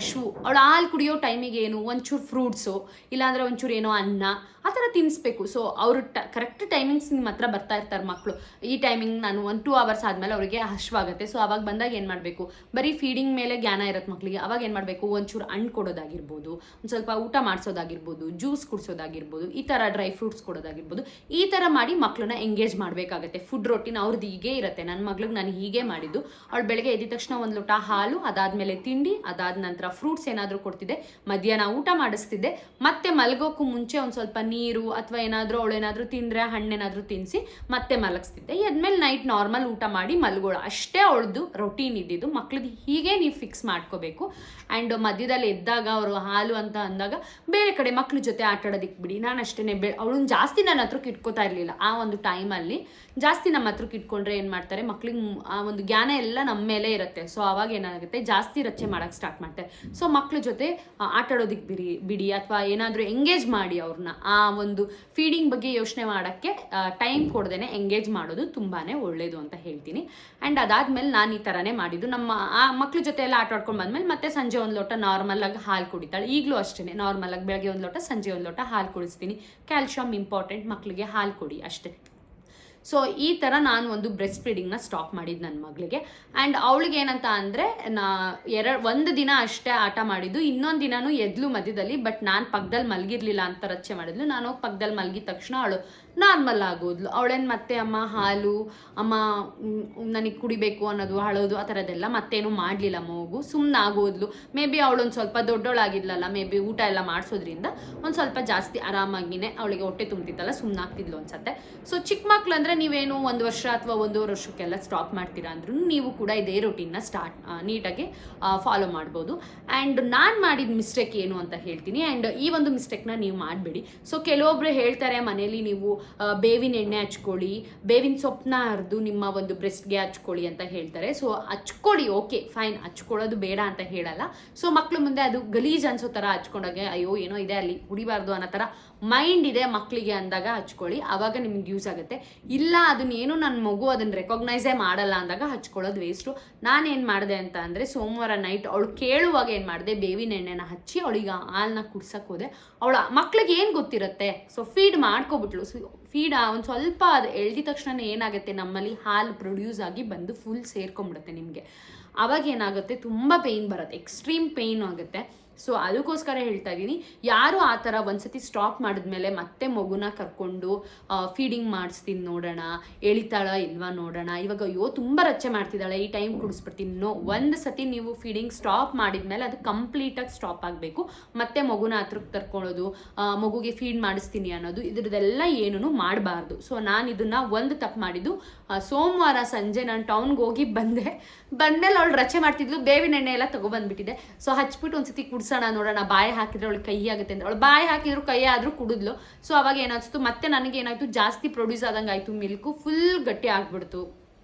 ಹಾಲು ಕುಡಿಯೋ ಟೈಮಿಗೆ ಏನು ಒಂಚೂರು ಫ್ರೂಟ್ಸು, ಇಲ್ಲಾಂದರೆ ಒಂಚೂರು ಏನೋ ಅನ್ನ ಆ ಥರ ತಿನ್ನಿಸ್ಬೇಕು. ಸೊ ಅವರು ಕರೆಕ್ಟ್ ಟೈಮಿಂಗ್ಸ್ ನಿಮ್ಮ ಹತ್ರ ಬರ್ತಾ ಇರ್ತಾರೆ ಮಕ್ಕಳು. ಈ ಟೈಮಿಂಗ್ ನಾನು 1-2 hours ಆದಮೇಲೆ ಅವರಿಗೆ ಹಶ್ವಾಗುತ್ತೆ. ಸೊ ಅವಾಗ ಬಂದಾಗ ಏನು ಮಾಡಬೇಕು, ಬರೀ ಫೀಡಿಂಗ್ ಮೇಲೆ ಜ್ಞಾನ ಇರುತ್ತೆ ಮಕ್ಕಳಿಗೆ. ಅವಾಗ ಏನು ಮಾಡಬೇಕು, ಒಂಚೂರು ಹಣ್ಣು ಕೊಡೋದಾಗಿರ್ಬೋದು, ಒಂದು ಸ್ವಲ್ಪ ಊಟ ಮಾಡಿಸೋದಾಗಿರ್ಬೋದು, ಜ್ಯೂಸ್ ಕುಡಿಸೋದಾಗಿರ್ಬೋದು, ಈ ಥರ ಡ್ರೈ ಫ್ರೂಟ್ಸ್ ಕೊಡೋದಾಗಿರ್ಬೋದು, ಈ ಥರ ಮಾಡಿ ಮಕ್ಕಳನ್ನ ಎಂಗೇಜ್ ಮಾಡಬೇಕಾಗತ್ತೆ. ಫುಡ್ ರೊಟೀನ್ ಅವ್ರದ್ದು ಹೀಗೆ ಇರುತ್ತೆ. ನನ್ನ ಮಗಳಿಗೆ ನಾನು ಹೀಗೆ ಮಾಡಿದ್ದು. ಅವಳು ಬೆಳಗ್ಗೆ ಎದ್ದ ತಕ್ಷಣ 1 ಲೋಟ ಹಾಲು, ಅದಾದಮೇಲೆ ತಿಂಡಿ, ಅದಾದ ನಂತರ ಫ್ರೂಟ್ಸ್ ಏನಾದರೂ ಕೊಡ್ತಿದ್ದೆ, ಮಧ್ಯಾಹ್ನ ಊಟ ಮಾಡಿಸ್ತಿದ್ದೆ, ಮತ್ತೆ ಮಲಗೋಕ್ಕೂ ಮುಂಚೆ ಒಂದು ಸ್ವಲ್ಪ ನೀರು ಅಥವಾ ಏನಾದರೂ ಅವಳೇನಾದರೂ ತಿಂದರೆ ಹಣ್ಣೇನಾದರೂ ತಿನ್ನಿಸಿ ಮತ್ತೆ ಮಲಗಿಸ್ತಿದ್ದೆ. ಎದ್ಮೇಲೆ ನೈಟ್ ನಾರ್ಮಲ್ ಊಟ ಮಾಡಿ ಮಲಗೋಳು, ಅಷ್ಟೇ ಅವಳದು ರೊಟೀನ್ ಇದ್ದಿದ್ದು. ಮಕ್ಳದ್ದು ಹೀಗೆ ನೀವು ಫಿಕ್ಸ್ ಮಾಡ್ಕೋಬೇಕು. ಆ್ಯಂಡ್ ಮಧ್ಯದಲ್ಲಿ ಎದ್ದಾಗ ಅವರು ಹಾಲು ಅಂತ ಅಂದಾಗ ಬೇರೆ ಕಡೆ ಮಕ್ಳ ಜೊತೆ ಆಟ ಆಡೋದಕ್ಕೆ ಬಿಡಿ. ನಾನು ಅಷ್ಟೇ ಅವಳನ್ನ ಜಾಸ್ತಿ ನನ್ನ ಹತ್ರಕ್ಕೆ ಇಟ್ಕೋತಾ ಇರಲಿಲ್ಲ. ಆ ಒಂದು ಟೈಮಲ್ಲಿ ಜಾಸ್ತಿ ನಮ್ಮ ಹತ್ರಕ್ಕೆ ಇಟ್ಕೊಂಡ್ರೆ ಏನು ಮಾಡ್ತಾರೆ, ಮಕ್ಳಿಗೆ ಆ ಒಂದು ಜ್ಞಾನ ಎಲ್ಲ ನಮ್ಮ ಮೇಲೆ ಇರುತ್ತೆ. ಸೊ ಅವಾಗ ಏನಾಗುತ್ತೆ, ಜಾಸ್ತಿ ರಚ್ಚೆ ಮಾಡೋಕ್ಕೆ ಸ್ಟಾರ್ಟ್ ಮಾಡ್ತಾರೆ. ಸೊ ಮಕ್ಳ ಜೊತೆ ಆಟ ಆಡೋದಕ್ಕೆ ಬಿಡಿ ಅಥವಾ ಏನಾದರೂ ಎಂಗೇಜ್ ಮಾಡಿ ಅವ್ರನ್ನ. ಆ ಒಂದು ಫೀಡಿಂಗ್ ಬಗ್ಗೆ ಯೋಚನೆ ಮಾಡೋಕ್ಕೆ ಟೈಮ್ ಕೊಡ್ದೇನೆ ಎಂಗೇಜ್ ಮಾಡೋದು ತುಂಬಾ ಒಳ್ಳೆಯದು ಅಂತ ಹೇಳ್ತೀನಿ. ಆ್ಯಂಡ್ ಅದಾದಮೇಲೆ ನಾನು ಈ ಥರನೇ ಮಾಡಿದ್ದು. ನಮ್ಮ ಆ ಮಕ್ಳ ಜೊತೆ ಎಲ್ಲ ಆಟ ಆಡ್ಕೊಂಡು ಬಂದಮೇಲೆ ಮತ್ತೆ ಸಂಜೆ 1 ಲೋಟ ನಾರ್ಮಲಾಗಿ ಹಾಲು ಕುಡಿತಾಳೆ. ಈಗಲೂ ಅಷ್ಟೇ ನಾರ್ಮಲಾಗಿ ಬೆಳಗ್ಗೆ 1 ಲೋಟ, ಸಂಜೆ 1 ಲೋಟ ಹಾಲು ಕುಡಿಸ್ತೀನಿ. ಕ್ಯಾಲ್ಶಿಯಮ್ ಇಂಪಾರ್ಟೆಂಟ್, ಮಕ್ಕಳಿಗೆ ಹಾಲು ಕೊಡಿ ಅಷ್ಟೇ. ಸೊ ಈ ಥರ ನಾನು ಒಂದು ಬ್ರೆಸ್ಟ್ ಫೀಡಿಂಗ್ನ ಸ್ಟಾಪ್ ಮಾಡಿದ್ದು ನನ್ನ ಮಗಳಿಗೆ. ಆ್ಯಂಡ್ ಅವಳಿಗೆ ಏನಂತ ಅಂದರೆ, ಒಂದು ದಿನ ಅಷ್ಟೇ ಆಟ ಮಾಡಿದ್ದು, ಇನ್ನೊಂದು ದಿನವೂ ಎದ್ಲು ಮಧ್ಯದಲ್ಲಿ. ಬಟ್ ನಾನು ಪಕ್ಕದಲ್ಲಿ ಮಲಗಿರ್ಲಿಲ್ಲ ಅಂತ ರಚ್ಚೆ ಮಾಡಿದ್ಲು. ನಾನು ಹೋಗಿ ಪಕ್ಕದಲ್ಲಿ ಮಲಗಿದ ತಕ್ಷಣ ಅವಳು ನಾರ್ಮಲ್ ಆಗೋದ್ಲು. ಅವಳೇನು ಮತ್ತೆ ಅಮ್ಮ ಹಾಲು, ಅಮ್ಮ ನನಗೆ ಕುಡಿಬೇಕು ಅನ್ನೋದು, ಅಳೋದು ಆ ಥರದ್ದೆಲ್ಲ ಮತ್ತೇನು ಮಾಡಲಿಲ್ಲ. ಮಗು ಸುಮ್ಮನೆ ಆಗೋದ್ಲು. ಮೇ ಬಿ ಅವಳೊಂದು ಸ್ವಲ್ಪ ದೊಡ್ಡವಳಾಗಿದ್ಲಲ್ಲ, ಮೇ ಬಿ ಊಟ ಎಲ್ಲ ಮಾಡಿಸೋದ್ರಿಂದ ಒಂದು ಸ್ವಲ್ಪ ಜಾಸ್ತಿ ಆರಾಮಾಗಿನೇ ಅವಳಿಗೆ ಹೊಟ್ಟೆ ತುಂಬ್ತಿತ್ತಲ್ಲ, ಸುಮ್ಮನೆ ಆಗ್ತಿದ್ಲು ಅನ್ಸತ್ತೆ. ಸೊ ಚಿಕ್ಕ ಮಕ್ಳು ಅಂದರೆ ನೀವೇನು 1 ವರ್ಷ ಅಥವಾ 1.5 ವರ್ಷಕ್ಕೆಲ್ಲ ಸ್ಟಾಪ್ ಮಾಡ್ತೀರಾ ಅಂದ್ರೂ ನೀವು ಕೂಡ ಇದೇ ರೂಟೀನ್ನ ನೀಟಾಗಿ ಫಾಲೋ ಮಾಡ್ಬೋದು. ಆ್ಯಂಡ್ ನಾನು ಮಾಡಿದ ಮಿಸ್ಟೇಕ್ ಏನು ಅಂತ ಹೇಳ್ತೀನಿ. ಆ್ಯಂಡ್ ಈ ಒಂದು ಮಿಸ್ಟೇಕ್ನ ನೀವು ಮಾಡಬೇಡಿ. ಸೊ ಕೆಲವೊಬ್ರು ಹೇಳ್ತಾರೆ ಮನೇಲಿ ನೀವು ಬೇವಿನ ಎಣ್ಣೆ ಹಚ್ಕೊಳ್ಳಿ, ಬೇವಿನ ಸೊಪ್ಪನ್ನ ಹರಿದು ನಿಮ್ಮ ಒಂದು ಬ್ರೆಸ್ಟ್ಗೆ ಹಚ್ಕೊಳ್ಳಿ ಅಂತ ಹೇಳ್ತಾರೆ. ಸೊ ಹಚ್ಕೊಳ್ಳಿ, ಓಕೆ ಫೈನ್, ಹಚ್ಕೊಳ್ಳೋದು ಬೇಡ ಅಂತ ಹೇಳಲ್ಲ. ಸೊ ಮಕ್ಳು ಮುಂದೆ ಅದು ಗಲೀಜ್ ಅನ್ಸೋ ಥರ ಹಚ್ಕೊಂಡಾಗೆ ಅಯ್ಯೋ ಏನೋ ಇದೆ ಅಲ್ಲಿ ಕುಡಿಬಾರ್ದು ಅನ್ನೋ ಥರ ಮೈಂಡ್ ಇದೆ ಮಕ್ಕಳಿಗೆ ಅಂದಾಗ ಹಚ್ಕೊಳ್ಳಿ, ಆವಾಗ ನಿಮ್ಗೆ ಯೂಸ್ ಆಗುತ್ತೆ. ಇಲ್ಲ ಅದನ್ನೇನು ನನ್ನ ಮಗು ಅದನ್ನು ರೆಕಾಗ್ನೈಸೇ ಮಾಡಲ್ಲ ಅಂದಾಗ ಹಚ್ಕೊಳ್ಳೋದು ವೇಸ್ಟು. ನಾನೇನು ಮಾಡಿದೆ ಅಂತ ಅಂದರೆ ಸೋಮವಾರ ನೈಟ್ ಅವಳು ಕೇಳುವಾಗ ಏನು ಮಾಡಿದೆ, ಬೇವಿನ ಎಣ್ಣೆನ ಹಚ್ಚಿ ಅವಳಿಗೆ ಹಾಲನ್ನ ಕುಡ್ಸಕ್ಕೆ ಹೋದೆ. ಅವಳ ಮಕ್ಳಿಗೆ ಏನು ಗೊತ್ತಿರುತ್ತೆ, ಸೊ ಫೀಡ್ ಮಾಡ್ಕೊಬಿಟ್ಲು. ಫೀಡ್ ಒಂದು ಸ್ವಲ್ಪ ಅದು ಎಳ್ದಿದ ತಕ್ಷಣ ಏನಾಗುತ್ತೆ, ನಮ್ಮಲ್ಲಿ ಹಾಲು ಪ್ರೊಡ್ಯೂಸ್ ಆಗಿ ಬಂದು ಫುಲ್ ಸೇರ್ಕೊಂಡ್ಬಿಡುತ್ತೆ ನಿಮಗೆ. ಅವಾಗ ಏನಾಗುತ್ತೆ, ತುಂಬ ಪೇಯ್ನ್ ಬರುತ್ತೆ, ಎಕ್ಸ್ಟ್ರೀಮ್ ಪೇಯ್ನ್ ಆಗುತ್ತೆ. ಸೊ ಅದಕ್ಕೋಸ್ಕರ ಹೇಳ್ತಾ ಇದ್ದೀನಿ, ಯಾರು ಆ ಥರ ಒಂದ್ಸತಿ ಸ್ಟಾಪ್ ಮಾಡಿದ್ಮೇಲೆ ಮತ್ತೆ ಮಗುನ ಕರ್ಕೊಂಡು ಫೀಡಿಂಗ್ ಮಾಡಿಸ್ತೀನಿ ನೋಡೋಣ, ಎಳಿತಾಳ ಇಲ್ವಾ ನೋಡೋಣ, ಇವಾಗ ಅಯ್ಯೋ ತುಂಬ ರಚ್ಚೆ ಮಾಡ್ತಿದ್ದಾಳೆ ಈ ಟೈಮ್ ಕುಡಿಸ್ಬಿಡ್ತೀನಿ, ಒಂದು ಸತಿ ನೀವು ಫೀಡಿಂಗ್ ಸ್ಟಾಪ್ ಮಾಡಿದ್ಮೇಲೆ ಅದು ಕಂಪ್ಲೀಟಾಗಿ ಸ್ಟಾಪ್ ಆಗಬೇಕು. ಮತ್ತೆ ಮಗುನ ಹತ್ರಕ್ಕೆ ತರ್ಕೊಳ್ಳೋದು, ಮಗುಗೆ ಫೀಡ್ ಮಾಡಿಸ್ತೀನಿ ಅನ್ನೋದು ಇದ್ರದ್ದೆಲ್ಲ ಏನೂ ಮಾಡಬಾರ್ದು. ಸೊ ನಾನು ಇದನ್ನು ಒಂದು ತಪ್ಪು ಮಾಡಿದ್ದು, ಸೋಮವಾರ ಸಂಜೆ ನಾನು ಟೌನ್ಗೆ ಹೋಗಿ ಬಂದಮೇಲೆ ಅವಳು ರಚೆ ಮಾಡ್ತಿದ್ಲು, ಬೇವಿನ ಎಣ್ಣೆ ಎಲ್ಲ ತೊಗೊಬಂದ್ಬಿಟ್ಟಿದೆ. ಸೊ ಹಚ್ಬಿಟ್ಟು ಒಂದ್ಸತಿ ಕುಡ್ಸೋಣ ನೋಡೋಣ, ಬಾಯಿ ಹಾಕಿದ್ರೆ ಅವಳು ಕೈ ಆಗುತ್ತೆ ಅಂತ. ಅವಳು ಬಾಯಿ ಹಾಕಿದ್ರು ಕೈ ಆದರೂ ಕುಡಿದ್ಲು. ಸೊ ಅವಾಗ ಏನಾಯ್ತು, ಮತ್ತೆ ನನಗೇನಾಯ್ತು, ಜಾಸ್ತಿ ಪ್ರೊಡ್ಯೂಸ್ ಆದಂಗೆ ಆಯಿತು, ಮಿಲ್ಕು ಫುಲ್ ಗಟ್ಟಿ ಆಗ್ಬಿಡ್ತು,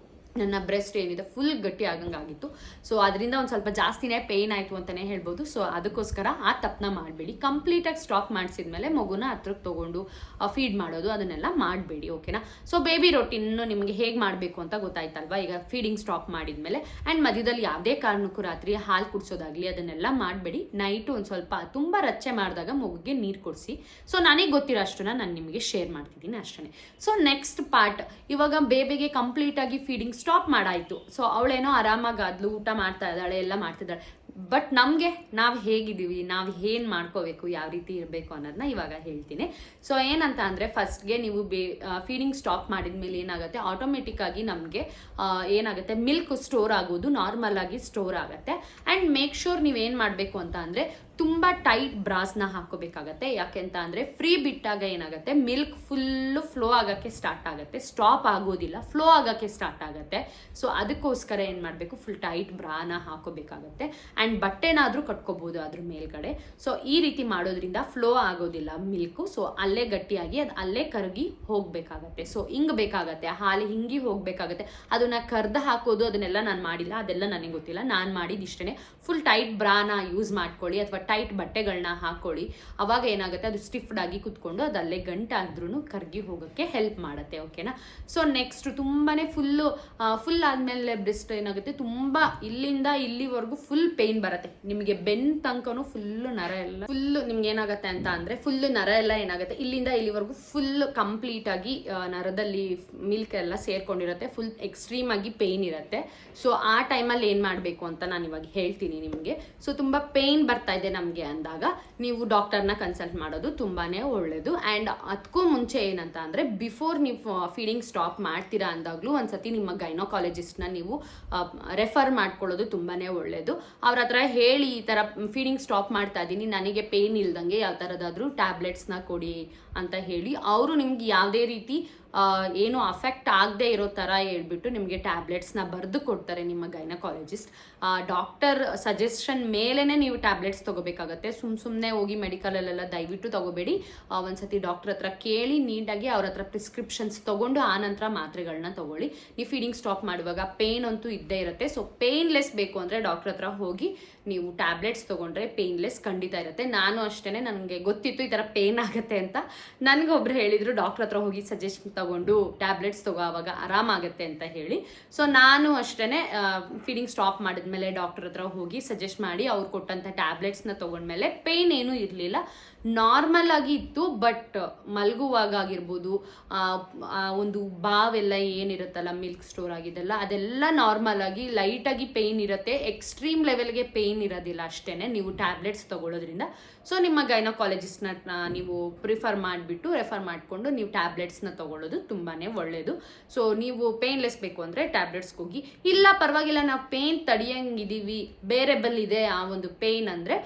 ನನ್ನ ಬ್ರೆಸ್ಟ್ ಏನಿದೆ ಫುಲ್ ಗಟ್ಟಿ ಆಗಂಗಾಗಿತ್ತು. ಸೊ ಅದರಿಂದ ಒಂದು ಸ್ವಲ್ಪ ಜಾಸ್ತಿನೇ ಪೇಯ್ನ್ ಆಯಿತು ಅಂತಲೇ ಹೇಳ್ಬೋದು. ಸೊ ಅದಕ್ಕೋಸ್ಕರ ಆ ತಪ್ಪನ್ನ ಮಾಡಬೇಡಿ. ಕಂಪ್ಲೀಟಾಗಿ ಸ್ಟಾಪ್ ಮಾಡಿಸಿದ್ಮೇಲೆ ಮಗುನ ಹತ್ರಕ್ಕೆ ತೊಗೊಂಡು ಫೀಡ್ ಮಾಡೋದು ಅದನ್ನೆಲ್ಲ ಮಾಡಬೇಡಿ, ಓಕೆನಾ. ಸೊ ಬೇಬಿ ರೊಟೀನು ನಿಮಗೆ ಹೇಗೆ ಮಾಡಬೇಕು ಅಂತ ಗೊತ್ತಾಯ್ತಲ್ವಾ. ಈಗ ಫೀಡಿಂಗ್ ಸ್ಟಾಪ್ ಮಾಡಿದ್ಮೇಲೆ ಆ್ಯಂಡ್ ಮಧ್ಯದಲ್ಲಿ ಯಾವುದೇ ಕಾರಣಕ್ಕೂ ರಾತ್ರಿ ಹಾಲು ಕುಡಿಸೋದಾಗಲಿ ಅದನ್ನೆಲ್ಲ ಮಾಡಬೇಡಿ. ನೈಟು ಒಂದು ಸ್ವಲ್ಪ ತುಂಬ ರಚ್ಚೆ ಮಾಡಿದಾಗ ಮಗುಗೆ ನೀರು ಕೊಡಿಸಿ. ಸೊ ನನಗೆ ಗೊತ್ತಿರೋ ಅಷ್ಟನ್ನ ನಾನು ನಿಮಗೆ ಶೇರ್ ಮಾಡ್ತಿದ್ದೀನಿ ಅಷ್ಟೇ. ಸೊ ನೆಕ್ಸ್ಟ್ ಪಾರ್ಟ್, ಇವಾಗ ಬೇಬಿಗೆ ಕಂಪ್ಲೀಟಾಗಿ ಫೀಡಿಂಗ್ ಸ್ಟಾಪ್ ಮಾಡಾಯಿತು. ಸೊ ಅವಳೇನೋ ಆರಾಮಾಗಾದ್ಲು, ಊಟ ಮಾಡ್ತಾ ಇದ್ದಾಳೆ, ಎಲ್ಲ ಮಾಡ್ತಿದ್ದಾಳೆ. ಬಟ್ ನಮಗೆ ನಾವು ಹೇಗಿದ್ದೀವಿ, ನಾವು ಏನು ಮಾಡ್ಕೋಬೇಕು, ಯಾವ ರೀತಿ ಇರಬೇಕು ಅನ್ನೋದನ್ನ ಇವಾಗ ಹೇಳ್ತೀನಿ. ಸೊ ಏನಂತ ಅಂದರೆ, ಫಸ್ಟ್ಗೆ ನೀವು ಫೀಡಿಂಗ್ ಸ್ಟಾಪ್ ಮಾಡಿದ್ಮೇಲೆ ಏನಾಗುತ್ತೆ, ಆಟೋಮೆಟಿಕ್ಕಾಗಿ ನಮಗೆ ಏನಾಗುತ್ತೆ, ಮಿಲ್ಕ್ ಸ್ಟೋರ್ ಆಗೋದು ನಾರ್ಮಲ್ ಆಗಿ ಸ್ಟೋರ್ ಆಗುತ್ತೆ. ಆ್ಯಂಡ್ ಮೇಕ್ ಶೋರ್ ನೀವೇನು ಮಾಡಬೇಕು ಅಂತ ಅಂದರೆ ತುಂಬ ಟೈಟ್ ಬ್ರಾಸ್ನ ಹಾಕೋಬೇಕಾಗತ್ತೆ. ಯಾಕೆಂತ ಅಂದರೆ ಫ್ರೀ ಬಿಟ್ಟಾಗ ಏನಾಗುತ್ತೆ, ಮಿಲ್ಕ್ ಫುಲ್ಲು ಫ್ಲೋ ಆಗೋಕ್ಕೆ ಸ್ಟಾರ್ಟ್ ಆಗುತ್ತೆ, ಸ್ಟಾಪ್ ಆಗೋದಿಲ್ಲ, ಫ್ಲೋ ಆಗೋಕ್ಕೆ ಸ್ಟಾರ್ಟ್ ಆಗುತ್ತೆ. ಸೊ ಅದಕ್ಕೋಸ್ಕರ ಏನು ಮಾಡಬೇಕು, ಫುಲ್ ಟೈಟ್ ಬ್ರಾನ ಹಾಕೋಬೇಕಾಗತ್ತೆ. ಆ್ಯಂಡ್ ಬಟ್ಟೆನಾದರೂ ಕಟ್ಕೋಬೋದು ಅದ್ರ ಮೇಲ್ಗಡೆ. ಸೊ ಈ ರೀತಿ ಮಾಡೋದ್ರಿಂದ ಫ್ಲೋ ಆಗೋದಿಲ್ಲ ಮಿಲ್ಕು. ಸೊ ಅಲ್ಲೇ ಗಟ್ಟಿಯಾಗಿ ಅದು ಅಲ್ಲೇ ಕರಗಿ ಹೋಗಬೇಕಾಗತ್ತೆ. ಸೊ ಹಿಂಗೆ ಬೇಕಾಗತ್ತೆ, ಹಾಲು ಹಿಂಗಿ ಹೋಗಬೇಕಾಗತ್ತೆ. ಅದನ್ನು ಕರ್ದು ಹಾಕೋದು ಅದನ್ನೆಲ್ಲ ನಾನು ಮಾಡಿಲ್ಲ, ಅದೆಲ್ಲ ನನಗೆ ಗೊತ್ತಿಲ್ಲ. ನಾನು ಮಾಡಿದ್ದು ಇಷ್ಟೇ, ಫುಲ್ ಟೈಟ್ ಬ್ರಾನ ಯೂಸ್ ಮಾಡ್ಕೊಳ್ಳಿ ಅಥವಾ ಟೈಟ್ ಬಟ್ಟೆಗಳನ್ನ ಹಾಕೊಳ್ಳಿ. ಅವಾಗ ಏನಾಗುತ್ತೆ, ಅದು ಸ್ಟಿಫ್ಡ್ ಆಗಿ ಕುತ್ಕೊಂಡು ಅದಲ್ಲೇ ಗಂಟಾದ್ರೂ ಕರ್ಗಿ ಹೋಗೋಕ್ಕೆ ಹೆಲ್ಪ್ ಮಾಡುತ್ತೆ, ಓಕೆನಾ. ಸೊ ನೆಕ್ಸ್ಟ್ ತುಂಬಾ ಫುಲ್ ಆದಮೇಲೆ ಬ್ರೆಸ್ಟ್ ಏನಾಗುತ್ತೆ, ತುಂಬ ಇಲ್ಲಿಂದ ಇಲ್ಲಿವರೆಗೂ ಫುಲ್ ಪೇಯ್ನ್ ಬರುತ್ತೆ ನಿಮಗೆ. ಬೆನ್ ತನಕನೂ ಫುಲ್ಲು ನರ ಎಲ್ಲ ನಿಮ್ಗೆ ಏನಾಗುತ್ತೆ ಅಂತ ಅಂದರೆ, ಫುಲ್ಲು ನರ ಎಲ್ಲ ಏನಾಗುತ್ತೆ, ಇಲ್ಲಿಂದ ಇಲ್ಲಿವರೆಗೂ ಫುಲ್ ಕಂಪ್ಲೀಟ್ ಆಗಿ ನರದಲ್ಲಿ ಮಿಲ್ಕ್ ಎಲ್ಲ ಸೇರ್ಕೊಂಡಿರುತ್ತೆ, ಫುಲ್ ಎಕ್ಸ್ಟ್ರೀಮ್ ಆಗಿ ಪೇಯ್ನ್ ಇರುತ್ತೆ. ಸೊ ಆ ಟೈಮಲ್ಲಿ ಏನು ಮಾಡಬೇಕು ಅಂತ ನಾನು ಇವಾಗ ಹೇಳ್ತೀನಿ ನಿಮಗೆ. ಸೊ ತುಂಬ ಪೇಯ್ನ್ ಬರ್ತಾ ಇದೆ ನಮಗೆ ಅಂದಾಗ ನೀವು ಡಾಕ್ಟರ್ನ ಕನ್ಸಲ್ಟ್ ಮಾಡೋದು ತುಂಬಾ ಒಳ್ಳೆಯದು. ಆ್ಯಂಡ್ ಅದಕ್ಕೂ ಮುಂಚೆ ಏನಂತ ಅಂದರೆ, ಬಿಫೋರ್ ನೀವು ಫೀಡಿಂಗ್ ಸ್ಟಾಪ್ ಮಾಡ್ತೀರಾ ಅಂದಾಗಲೂ ಒಂದ್ಸತಿ ನಿಮ್ಮ ಗೈನೋಕಾಲಜಿಸ್ಟ್ನ ನೀವು ರೆಫರ್ ಮಾಡ್ಕೊಳ್ಳೋದು ತುಂಬಾ ಒಳ್ಳೆಯದು. ಅವ್ರ ಹತ್ರ ಹೇಳಿ, ಈ ಥರ ಫೀಡಿಂಗ್ ಸ್ಟಾಪ್ ಮಾಡ್ತಾ ಇದ್ದೀನಿ, ನನಗೆ ಪೇಯ್ನ್ ಇಲ್ದಂಗೆ ಯಾವ ಥರದಾದರೂ ಟ್ಯಾಬ್ಲೆಟ್ಸ್ನ ಕೊಡಿ ಅಂತ ಹೇಳಿ ಅವರು ನಿಮ್ಗೆ ಯಾವುದೇ ರೀತಿ ಏನು ಅಫೆಕ್ಟ್ ಆಗದೆ ಇರೋ ಥರ ಹೇಳ್ಬಿಟ್ಟು ನಿಮಗೆ ಟ್ಯಾಬ್ಲೆಟ್ಸ್ನ ಬರೆದು ಕೊಡ್ತಾರೆ ನಿಮ್ಮ ಗೈನಕಾಲಜಿಸ್ಟ್. ಡಾಕ್ಟರ್ ಸಜೆಷನ್ ಮೇಲೇ ನೀವು ಟ್ಯಾಬ್ಲೆಟ್ಸ್ ತೊಗೋಬೇಕಾಗತ್ತೆ. ಸುಮ್ಮನೆ ಹೋಗಿ ಮೆಡಿಕಲಲ್ಲೆಲ್ಲ ದಯವಿಟ್ಟು ತೊಗೋಬೇಡಿ. ಒಂದ್ಸತಿ ಡಾಕ್ಟರ್ ಹತ್ರ ಕೇಳಿ ನೀಟಾಗಿ ಅವ್ರ ಹತ್ರ ಪ್ರಿಸ್ಕ್ರಿಪ್ಷನ್ಸ್ ತೊಗೊಂಡು ಆನಂತರ ಮಾತ್ರೆಗಳನ್ನ ತೊಗೊಳ್ಳಿ. ನೀವು ಫೀಡಿಂಗ್ ಸ್ಟಾಪ್ ಮಾಡುವಾಗ ಪೇಯ್ನ್ ಅಂತೂ ಇದ್ದೇ ಇರುತ್ತೆ. ಸೊ ಪೇಯ್ನ್ಲೆಸ್ ಬೇಕು ಅಂದರೆ ಡಾಕ್ಟರ್ ಹತ್ರ ಹೋಗಿ ನೀವು ಟ್ಯಾಬ್ಲೆಟ್ಸ್ ತೊಗೊಂಡ್ರೆ ಪೇಯ್ನ್ಲೆಸ್ ಖಂಡಿತ ಇರುತ್ತೆ. ನಾನು ಅಷ್ಟೇ, ನನಗೆ ಗೊತ್ತಿತ್ತು ಈ ಥರ ಪೇಯ್ನ್ ಆಗುತ್ತೆ ಅಂತ. ನನಗೊಬ್ರು ಹೇಳಿದರು ಡಾಕ್ಟರ್ ಹತ್ರ ಹೋಗಿ ಸಜೆಷನ್ ತಗೊಂಡು ಟ್ಯಾಬ್ಲೆಟ್ಸ್ ತಗೋ, ಆವಾಗ ಆರಾಮಾಗುತ್ತೆ ಅಂತ ಹೇಳಿ. ಸೊ ನಾನು ಅಷ್ಟೇ ಫೀಡಿಂಗ್ ಸ್ಟಾಪ್ ಮಾಡಿದ್ಮೇಲೆ ಡಾಕ್ಟರ್ ಹತ್ರ ಹೋಗಿ ಸಜೆಸ್ಟ್ ಮಾಡಿ ಅವ್ರು ಕೊಟ್ಟಂಥ ಟ್ಯಾಬ್ಲೆಟ್ಸ್ನ ತೊಗೊಂಡ್ಮೇಲೆ ಪೇಯ್ನ್ ಏನೂ ಇರಲಿಲ್ಲ, ನಾರ್ಮಲ್ ಆಗಿ ಇತ್ತು. ಬಟ್ ಮಲಗುವಾಗ ಆಗಿರ್ಬೋದು, ಒಂದು ಬಾವೆಲ್ಲ ಏನಿರುತ್ತಲ್ಲ ಮಿಲ್ಕ್ ಸ್ಟೋರ್ ಆಗಿದೆಲ್ಲ ಅದೆಲ್ಲ ನಾರ್ಮಲ್ ಆಗಿ ಲೈಟಾಗಿ ಪೇಯ್ನ್ ಇರುತ್ತೆ, ಎಕ್ಸ್ಟ್ರೀಮ್ ಲೆವೆಲ್ಗೆ ಪೇಯ್ನ್ ಇರೋದಿಲ್ಲ ಅಷ್ಟೇ ನೀವು ಟ್ಯಾಬ್ಲೆಟ್ಸ್ ತೊಗೊಳೋದ್ರಿಂದ. ಸೊ ನಿಮ್ಮ ಗೈನಕಾಲಜಿಸ್ಟ್ನ ನೀವು ರೆಫರ್ ಮಾಡಿಕೊಂಡು ನೀವು ಟ್ಯಾಬ್ಲೆಟ್ಸ್ನ ತೊಗೊಳ್ಳೋದು ತುಂಬಾ ಒಳ್ಳೆಯದು. ಸೊ ನೀವು ಪೇಯ್ನ್ಲೆಸ್ ಬೇಕು ಅಂದರೆ ಟ್ಯಾಬ್ಲೆಟ್ಸ್ಗೆ ಹೋಗಿ. ಇಲ್ಲ ಪರವಾಗಿಲ್ಲ, ನಾವು ಪೇಯ್ನ್ ತಡೆಯಂಗಿದ್ದೀವಿ, ಬೇರೆಬಲ್ ಇದೆ ಆ ಒಂದು ಪೇಯ್ನ್ ಅಂದರೆ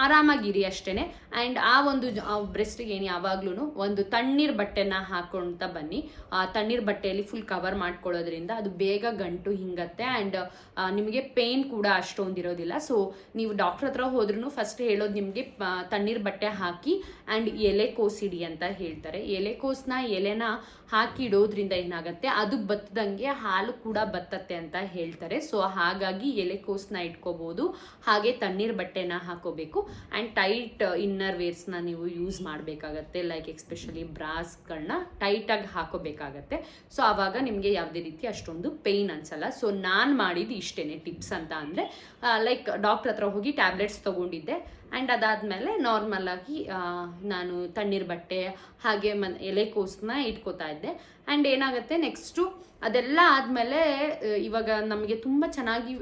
ಆರಾಮಾಗಿರಿ ಅಷ್ಟೇ. ಆ್ಯಂಡ್ ಆ ಒಂದು ಬ್ರೆಸ್ಟಿಗೆ ಏನು ಯಾವಾಗ್ಲೂ ಒಂದು ತಣ್ಣೀರು ಬಟ್ಟೆನ ಹಾಕೊಳ್ತಾ ಬನ್ನಿ. ಆ ತಣ್ಣೀರು ಬಟ್ಟೆಯಲ್ಲಿ ಫುಲ್ ಕವರ್ ಮಾಡ್ಕೊಳ್ಳೋದ್ರಿಂದ ಅದು ಬೇಗ ಗಂಟು ಹಿಂಗತ್ತೆ. ಆ್ಯಂಡ್ ನಿಮಗೆ ಪೇಯ್ನ್ ಕೂಡ ಅಷ್ಟೊಂದಿರೋದಿಲ್ಲ. ಸೊ ನೀವು ಡಾಕ್ಟ್ರ್ ಹತ್ರ ಹೋದ್ರೂ ಫಸ್ಟ್ ಹೇಳೋದು ನಿಮಗೆ ತಣ್ಣೀರು ಬಟ್ಟೆ ಹಾಕಿ ಆ್ಯಂಡ್ ಎಲೆಕೋಸಿಡಿ ಅಂತ ಹೇಳ್ತಾರೆ. ಎಲೆನ ಹಾಕಿ ಇಡೋದ್ರಿಂದ ಏನಾಗುತ್ತೆ, ಅದು ಬತ್ತದಂಗೆ ಹಾಲು ಕೂಡ ಬತ್ತತ್ತೆ ಅಂತ ಹೇಳ್ತಾರೆ. ಸೊ ಹಾಗಾಗಿ ಎಲೆಕೋಸನ್ನ ಇಟ್ಕೋಬೋದು, ಹಾಗೆ ತಣ್ಣೀರು ಬಟ್ಟೆನ ಹಾಕೋಬೇಕು. ಹಾಕೋಬೇಕು. ಆ್ಯಂಡ್ ಟೈಟ್ ಇನ್ನರ್ ವೇರ್ಸ್ನ ನೀವು ಯೂಸ್ ಮಾಡಬೇಕಾಗತ್ತೆ, ಲೈಕ್ ಎಕ್ಸ್ಪೆಷಲಿ ಬ್ರಾಸ್ಗಳನ್ನ ಟೈಟಾಗಿ ಹಾಕೋಬೇಕಾಗತ್ತೆ. ಸೊ ಆವಾಗ ನಿಮಗೆ ಯಾವುದೇ ರೀತಿ ಅಷ್ಟೊಂದು ಪೇಯ್ನ್ ಅನ್ಸಲ್ಲ. ಸೊ ನಾನು ಮಾಡಿದ್ದು ಇಷ್ಟೇ ಟಿಪ್ಸ್ ಅಂತ ಅಂದರೆ, ಲೈಕ್ ಡಾಕ್ಟ್ರ್ ಹತ್ರ ಹೋಗಿ ಟ್ಯಾಬ್ಲೆಟ್ಸ್ ತೊಗೊಂಡಿದ್ದೆ. ಆ್ಯಂಡ್ ಅದಾದಮೇಲೆ ನಾರ್ಮಲಾಗಿ ನಾನು ತಣ್ಣೀರು ಬಟ್ಟೆ ಹಾಗೆ ಎಲೆಕೋಸನ್ನ ಇಟ್ಕೋತಾ ಇದ್ದೆ. ಆ್ಯಂಡ್ ಏನಾಗುತ್ತೆ ನೆಕ್ಸ್ಟು ಅದೆಲ್ಲ ಆದಮೇಲೆ ಇವಾಗ ನಮಗೆ ತುಂಬ ಚೆನ್ನಾಗಿ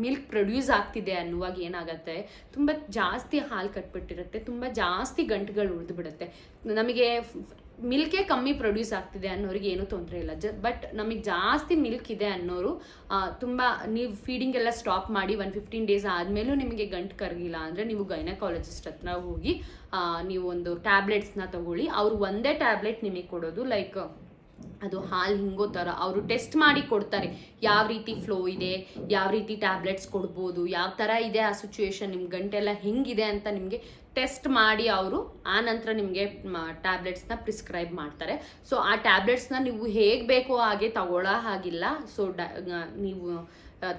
ಮಿಲ್ಕ್ ಪ್ರೊಡ್ಯೂಸ್ ಆಗ್ತಿದೆ ಅನ್ನುವಾಗ ಏನಾಗುತ್ತೆ, ತುಂಬ ಜಾಸ್ತಿ ಹಾಲು ಕಟ್ಬಿಟ್ಟಿರುತ್ತೆ, ತುಂಬ ಜಾಸ್ತಿ ಗಂಟುಗಳು ಉಳಿದು ಬಿಡುತ್ತೆ. ನಮಗೆ ಮಿಲ್ಕೇ ಕಮ್ಮಿ ಪ್ರೊಡ್ಯೂಸ್ ಆಗ್ತಿದೆ ಅನ್ನೋರಿಗೆ ಏನೂ ತೊಂದರೆ ಇಲ್ಲ. ಬಟ್ ನಮಗೆ ಜಾಸ್ತಿ ಮಿಲ್ಕ್ ಇದೆ ಅನ್ನೋರು ತುಂಬ, ನೀವು ಫೀಡಿಂಗ್ ಎಲ್ಲ ಸ್ಟಾಪ್ ಮಾಡಿ 15 ಡೇಸ್ ಆದಮೇಲೂ ನಿಮಗೆ ಗಂಟು ಕರಗಿಲ್ಲ ಅಂದರೆ ನೀವು ಗೈನಕಾಲಜಿಸ್ಟ್ ಹತ್ರ ಹೋಗಿ ನೀವು ಒಂದು ಟ್ಯಾಬ್ಲೆಟ್ಸ್ನ ತಗೊಳ್ಳಿ. ಅವರು ಒಂದೇ ಟ್ಯಾಬ್ಲೆಟ್ ನಿಮಗೆ ಕೊಡೋದು, ಲೈಕ್ ಅದು ಹಾಲು ಹಿಂಗೋ ಥರ ಅವರು ಟೆಸ್ಟ್ ಮಾಡಿ ಕೊಡ್ತಾರೆ, ಯಾವ ರೀತಿ ಫ್ಲೋ ಇದೆ, ಯಾವ ರೀತಿ ಟ್ಯಾಬ್ಲೆಟ್ಸ್ ಕೊಡ್ಬೋದು, ಯಾವ ಥರ ಇದೆ ಆ ಸಿಚುವೇಶನ್, ನಿಮ್ಮ ಗಂಟೆಲ್ಲ ಹೆಂಗಿದೆ ಅಂತ ನಿಮಗೆ ಟೆಸ್ಟ್ ಮಾಡಿ ಅವರು ಆ ನಂತರ ನಿಮಗೆ ಟ್ಯಾಬ್ಲೆಟ್ಸ್ನ ಪ್ರಿಸ್ಕ್ರೈಬ್ ಮಾಡ್ತಾರೆ. ಸೊ ಆ ಟ್ಯಾಬ್ಲೆಟ್ಸ್ನ ನೀವು ಹೇಗೆ ಬೇಕೋ ಹಾಗೆ ತಗೊಳ್ಳೋ ಹಾಗಿಲ್ಲ. ಸೊ ನೀವು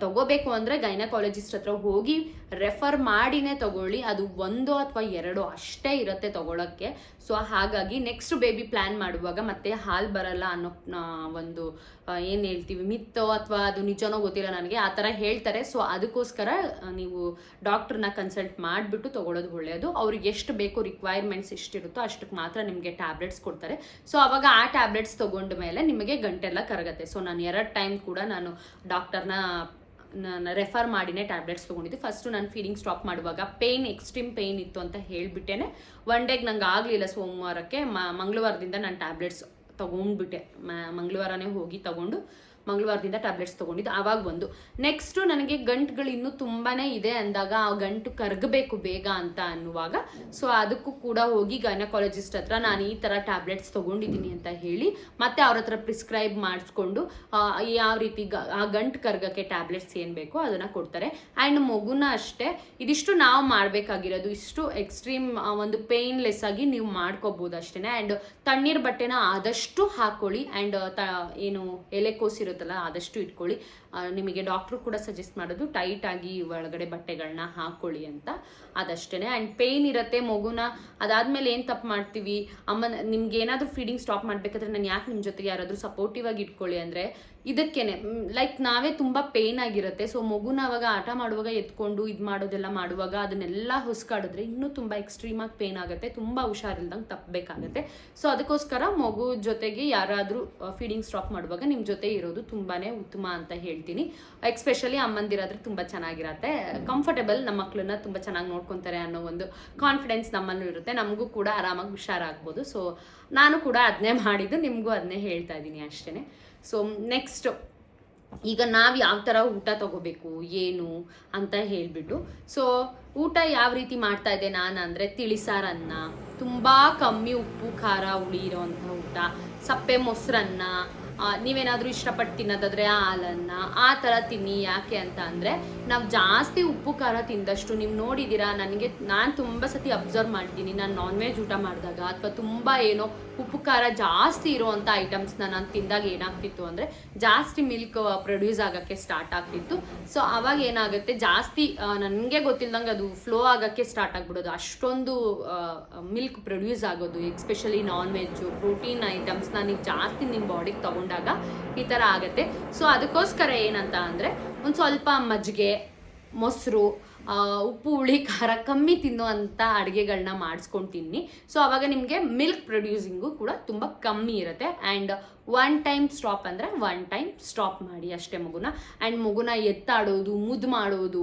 ತಗೋಬೇಕು ಅಂದರೆ ಗೈನಕಾಲಜಿಸ್ಟ್ ಹತ್ರ ಹೋಗಿ ರೆಫರ್ ಮಾಡಿನೇ ತಗೊಳ್ಳಿ. ಅದು 1 ಅಥವಾ 2 ಅಷ್ಟೇ ಇರುತ್ತೆ ತಗೊಳ್ಳೋಕ್ಕೆ. ಸೊ ಹಾಗಾಗಿ ನೆಕ್ಸ್ಟ್ ಬೇಬಿ ಪ್ಲ್ಯಾನ್ ಮಾಡುವಾಗ ಮತ್ತೆ ಹಾಲು ಬರಲ್ಲ ಅನ್ನೋ ಒಂದು ಏನು ಹೇಳ್ತೀವಿ ಮಿತ್ತೋ ಅಥವಾ ಅದು ನಿಜನೋ ಗೊತ್ತಿಲ್ಲ ನನಗೆ, ಆ ಥರ ಹೇಳ್ತಾರೆ. ಸೊ ಅದಕ್ಕೋಸ್ಕರ ನೀವು ಡಾಕ್ಟ್ರನ್ನ ಕನ್ಸಲ್ಟ್ ಮಾಡಿಬಿಟ್ಟು ತೊಗೊಳೋದು ಒಳ್ಳೆಯದು. ಅವ್ರಿಗೆ ಎಷ್ಟು ಬೇಕೋ ರಿಕ್ವೈರ್ಮೆಂಟ್ಸ್ ಎಷ್ಟಿರುತ್ತೋ ಅಷ್ಟಕ್ಕೆ ಮಾತ್ರ ನಿಮಗೆ ಟ್ಯಾಬ್ಲೆಟ್ಸ್ ಕೊಡ್ತಾರೆ. ಸೊ ಅವಾಗ ಆ ಟ್ಯಾಬ್ಲೆಟ್ಸ್ ತೊಗೊಂಡ ಮೇಲೆ ನಿಮಗೆ ಗಂಟೆಲ್ಲ ಕರಗತ್ತೆ. ಸೊ ನಾನು 2 ಟೈಮ್ ಕೂಡ ನಾನು ಡಾಕ್ಟರ್ನ ರೆಫರ್ ಮಾಡಿನೇ ಟ್ಯಾಬ್ಲೆಟ್ಸ್ ತೊಗೊಂಡಿದ್ದು. ಫಸ್ಟು ನಾನು ಫೀಡಿಂಗ್ ಸ್ಟಾಪ್ ಮಾಡುವಾಗ ಎಕ್ಸ್ಟ್ರೀಮ್ ಪೇಯ್ನ್ ಇತ್ತು ಅಂತ ಹೇಳಿಬಿಟ್ಟೇನೆ 1 ಡೇಗೆ ನಂಗೆ ಆಗಲಿಲ್ಲ. ಸೋಮವಾರಕ್ಕೆ ಮಂಗಳವಾರದಿಂದ ನಾನು ಟ್ಯಾಬ್ಲೆಟ್ಸ್ ತೊಗೊಂಡ್ಬಿಟ್ಟೆ. ಮಂಗಳವಾರನೇ ಹೋಗಿ ತೊಗೊಂಡು ಮಂಗಳವಾರದಿಂದ ಟ್ಯಾಬ್ಲೆಟ್ಸ್ ತೊಗೊಂಡಿದ್ದು. ಆವಾಗ ಒಂದು ನೆಕ್ಸ್ಟು ನನಗೆ ಗಂಟುಗಳು ಇನ್ನೂ ತುಂಬಾ ಇದೆ ಅಂದಾಗ ಆ ಗಂಟು ಕರಗಬೇಕು ಬೇಗ ಅಂತ ಅನ್ನುವಾಗ, ಸೊ ಅದಕ್ಕೂ ಕೂಡ ಹೋಗಿ ಗೈನಕಾಲಜಿಸ್ಟ್ ಹತ್ರ ನಾನು ಈ ಥರ ಟ್ಯಾಬ್ಲೆಟ್ಸ್ ತೊಗೊಂಡಿದ್ದೀನಿ ಅಂತ ಹೇಳಿ ಮತ್ತೆ ಅವ್ರ ಹತ್ರ ಪ್ರಿಸ್ಕ್ರೈಬ್ ಮಾಡಿಸ್ಕೊಂಡು ಯಾವ ರೀತಿ ಆ ಗಂಟು ಕರಗಕ್ಕೆ ಟ್ಯಾಬ್ಲೆಟ್ಸ್ ಏನು ಬೇಕೋ ಅದನ್ನು ಕೊಡ್ತಾರೆ. ಆ್ಯಂಡ್ ಮಗುನ ಅಷ್ಟೇ, ಇದಿಷ್ಟು ನಾವು ಮಾಡಬೇಕಾಗಿರೋದು. ಇಷ್ಟು ಎಕ್ಸ್ಟ್ರೀಮ್ ಒಂದು ಪೇಯ್ನ್ಲೆಸ್ ಆಗಿ ನೀವು ಮಾಡ್ಕೋಬೋದು ಅಷ್ಟೇ. ಆ್ಯಂಡ್ ತಣ್ಣೀರು ಬಟ್ಟೆನ ಆದಷ್ಟು ಹಾಕ್ಕೊಳ್ಳಿ. ಆ್ಯಂಡ್ ಏನು ಎಲೆಕೋಸಿರೋ ಆದಷ್ಟು ಇಟ್ಕೊಳ್ಳಿ. ನಿಮಗೆ ಡಾಕ್ಟ್ರು ಕೂಡ ಸಜೆಸ್ಟ್ ಮಾಡೋದು ಟೈಟಾಗಿ ಒಳಗಡೆ ಬಟ್ಟೆಗಳನ್ನ ಹಾಕ್ಕೊಳ್ಳಿ ಅಂತ, ಅದಷ್ಟೇ. ಆ್ಯಂಡ್ ಪೇಯ್ನ್ ಇರುತ್ತೆ ಮಗುನ. ಅದಾದಮೇಲೆ ಏನು ತಪ್ಪು ಮಾಡ್ತೀವಿ, ನಿಮ್ಗೆ ಏನಾದರೂ ಫೀಡಿಂಗ್ ಸ್ಟಾಪ್ ಮಾಡಬೇಕಾದ್ರೆ ನಾನು ಯಾಕೆ ನಿಮ್ಮ ಜೊತೆಗೆ ಯಾರಾದರೂ ಸಪೋರ್ಟಿವ್ ಆಗಿ ಇಟ್ಕೊಳ್ಳಿ ಅಂದರೆ ಇದಕ್ಕೇನೆ, ಲೈಕ್ ನಾವೇ ತುಂಬ ಪೇಯ್ನ್ ಆಗಿರುತ್ತೆ. ಸೊ ಮಗುನ ಅವಾಗ ಆಟ ಮಾಡುವಾಗ ಎತ್ಕೊಂಡು ಇದು ಮಾಡೋದೆಲ್ಲ ಮಾಡುವಾಗ ಅದನ್ನೆಲ್ಲ ಹೊಸ್ಕಾಡಿದ್ರೆ ಇನ್ನೂ ತುಂಬ ಎಕ್ಸ್ಟ್ರೀಮಾಗಿ ಪೇಯ್ನ್ ಆಗುತ್ತೆ, ತುಂಬ ಹುಷಾರಿಲ್ದಂಗೆ ತಪ್ಪಬೇಕಾಗತ್ತೆ. ಸೊ ಅದಕ್ಕೋಸ್ಕರ ಮಗು ಜೊತೆಗೆ ಯಾರಾದರೂ ಫೀಡಿಂಗ್ ಸ್ಟಾಪ್ ಮಾಡುವಾಗ ನಿಮ್ಮ ಜೊತೆ ಇರೋದು ತುಂಬಾ ಉತ್ತಮ ಅಂತ ಹೇಳ್ತೀನಿ. ಎಕ್ಸ್ಪೆಷಲಿ ಅಮ್ಮಂದಿರಾದ್ರೆ ತುಂಬ ಚೆನ್ನಾಗಿರತ್ತೆ, ಕಂಫರ್ಟಬಲ್, ನಮ್ಮ ಮಕ್ಕಳನ್ನ ತುಂಬ ಚೆನ್ನಾಗಿ ನೋಡ್ಕೊತಾರೆ ಅನ್ನೋ ಒಂದು ಕಾನ್ಫಿಡೆನ್ಸ್ ನಮ್ಮಲ್ಲೂ ಇರುತ್ತೆ, ನಮಗೂ ಕೂಡ ಆರಾಮಾಗಿ ಹುಷಾರಾಗ್ಬೋದು. ಸೊ ನಾನು ಕೂಡ ಅದನ್ನೇ ಮಾಡಿದ್ದು, ನಿಮಗೂ ಅದನ್ನೇ ಹೇಳ್ತಾ ಇದ್ದೀನಿ ಅಷ್ಟೇ. ಸೊ ನೆಕ್ಸ್ಟ್ ಈಗ ನಾವು ಯಾವ ಥರ ಊಟ ತಗೋಬೇಕು ಏನು ಅಂತ ಹೇಳಿಬಿಟ್ಟು, ಸೊ ಊಟ ಯಾವ ರೀತಿ ಮಾಡ್ತಾ ಇದ್ದೆ ನಾನು ಅಂದರೆ ತಿಳಿಸಾರನ್ನ, ತುಂಬ ಕಮ್ಮಿ ಉಪ್ಪು ಖಾರ ಹುಳಿ ಇರೋವಂಥ ಊಟ, ಸಪ್ಪೆ ಮೊಸರನ್ನ, ನೀವೇನಾದರೂ ಇಷ್ಟಪಟ್ಟು ತಿನ್ನೋದಾದರೆ ಹಾಲನ್ನು ಆ ಥರ ತಿನ್ನಿ. ಯಾಕೆ ಅಂತ ಅಂದರೆ ನಾವು ಜಾಸ್ತಿ ಉಪ್ಪು ಖಾರ ತಿಂದಷ್ಟು, ನೀವು ನೋಡಿದ್ದೀರಾ, ನಾನು ತುಂಬ ಸತಿ ಅಬ್ಸರ್ವ್ ಮಾಡಿದ್ದೀನಿ, ನಾನು ನಾನ್ ವೆಜ್ ಊಟ ಮಾಡಿದಾಗ ಅಥವಾ ತುಂಬ ಏನೋ ಉಪ್ಪು ಖಾರ ಜಾಸ್ತಿ ಇರೋವಂಥ ಐಟಮ್ಸ್ನ ನಾನು ತಿಂದಾಗ ಏನಾಗ್ತಿತ್ತು ಅಂದರೆ ಜಾಸ್ತಿ ಮಿಲ್ಕ್ ಪ್ರೊಡ್ಯೂಸ್ ಆಗೋಕ್ಕೆ ಸ್ಟಾರ್ಟ್ ಆಗ್ತಿತ್ತು. ಸೊ ಆವಾಗ ಏನಾಗುತ್ತೆ, ಜಾಸ್ತಿ ನನಗೆ ಗೊತ್ತಿಲ್ಲದಂಗೆ ಅದು ಫ್ಲೋ ಆಗೋಕ್ಕೆ ಸ್ಟಾರ್ಟ್ ಆಗಿಬಿಡೋದು, ಅಷ್ಟೊಂದು ಮಿಲ್ಕ್ ಪ್ರೊಡ್ಯೂಸ್ ಆಗೋದು. ಎಕ್ಸ್ಪೆಷಲಿ ನಾನ್ ವೆಜ್ಜು ಪ್ರೋಟೀನ್ ಐಟಮ್ಸ್ನ ನೀವು ಜಾಸ್ತಿ ನಿಮ್ಮ ಬಾಡಿಗೆ ತೊಗೊಂಡಾಗ ಈ ಥರ ಆಗುತ್ತೆ. ಸೊ ಅದಕ್ಕೋಸ್ಕರ ಏನಂತ ಅಂದರೆ ಒಂದು ಸ್ವಲ್ಪ ಮಜ್ಜಿಗೆ, ಮೊಸರು, ಉಪ್ಪು ಹುಳಿ ಖಾರ ಕಮ್ಮಿ ತಿನ್ನುವಂಥ ಅಡುಗೆಗಳನ್ನ ಮಾಡಿಸ್ಕೊಂಡು ತಿನ್ನಿ. ಸೊ ಆವಾಗ ನಿಮಗೆ ಮಿಲ್ಕ್ ಪ್ರೊಡ್ಯೂಸಿಂಗು ಕೂಡ ತುಂಬ ಕಮ್ಮಿ ಇರುತ್ತೆ. ಆ್ಯಂಡ್ 1 ಟೈಮ್ ಸ್ಟಾಪ್ ಅಂದರೆ 1 ಟೈಮ್ ಸ್ಟಾಪ್ ಮಾಡಿ ಅಷ್ಟೇ ಮಗುನ. ಆ್ಯಂಡ್ ಮಗುನ ಎತ್ತಾಡೋದು, ಮುದ್ದು ಮಾಡೋದು,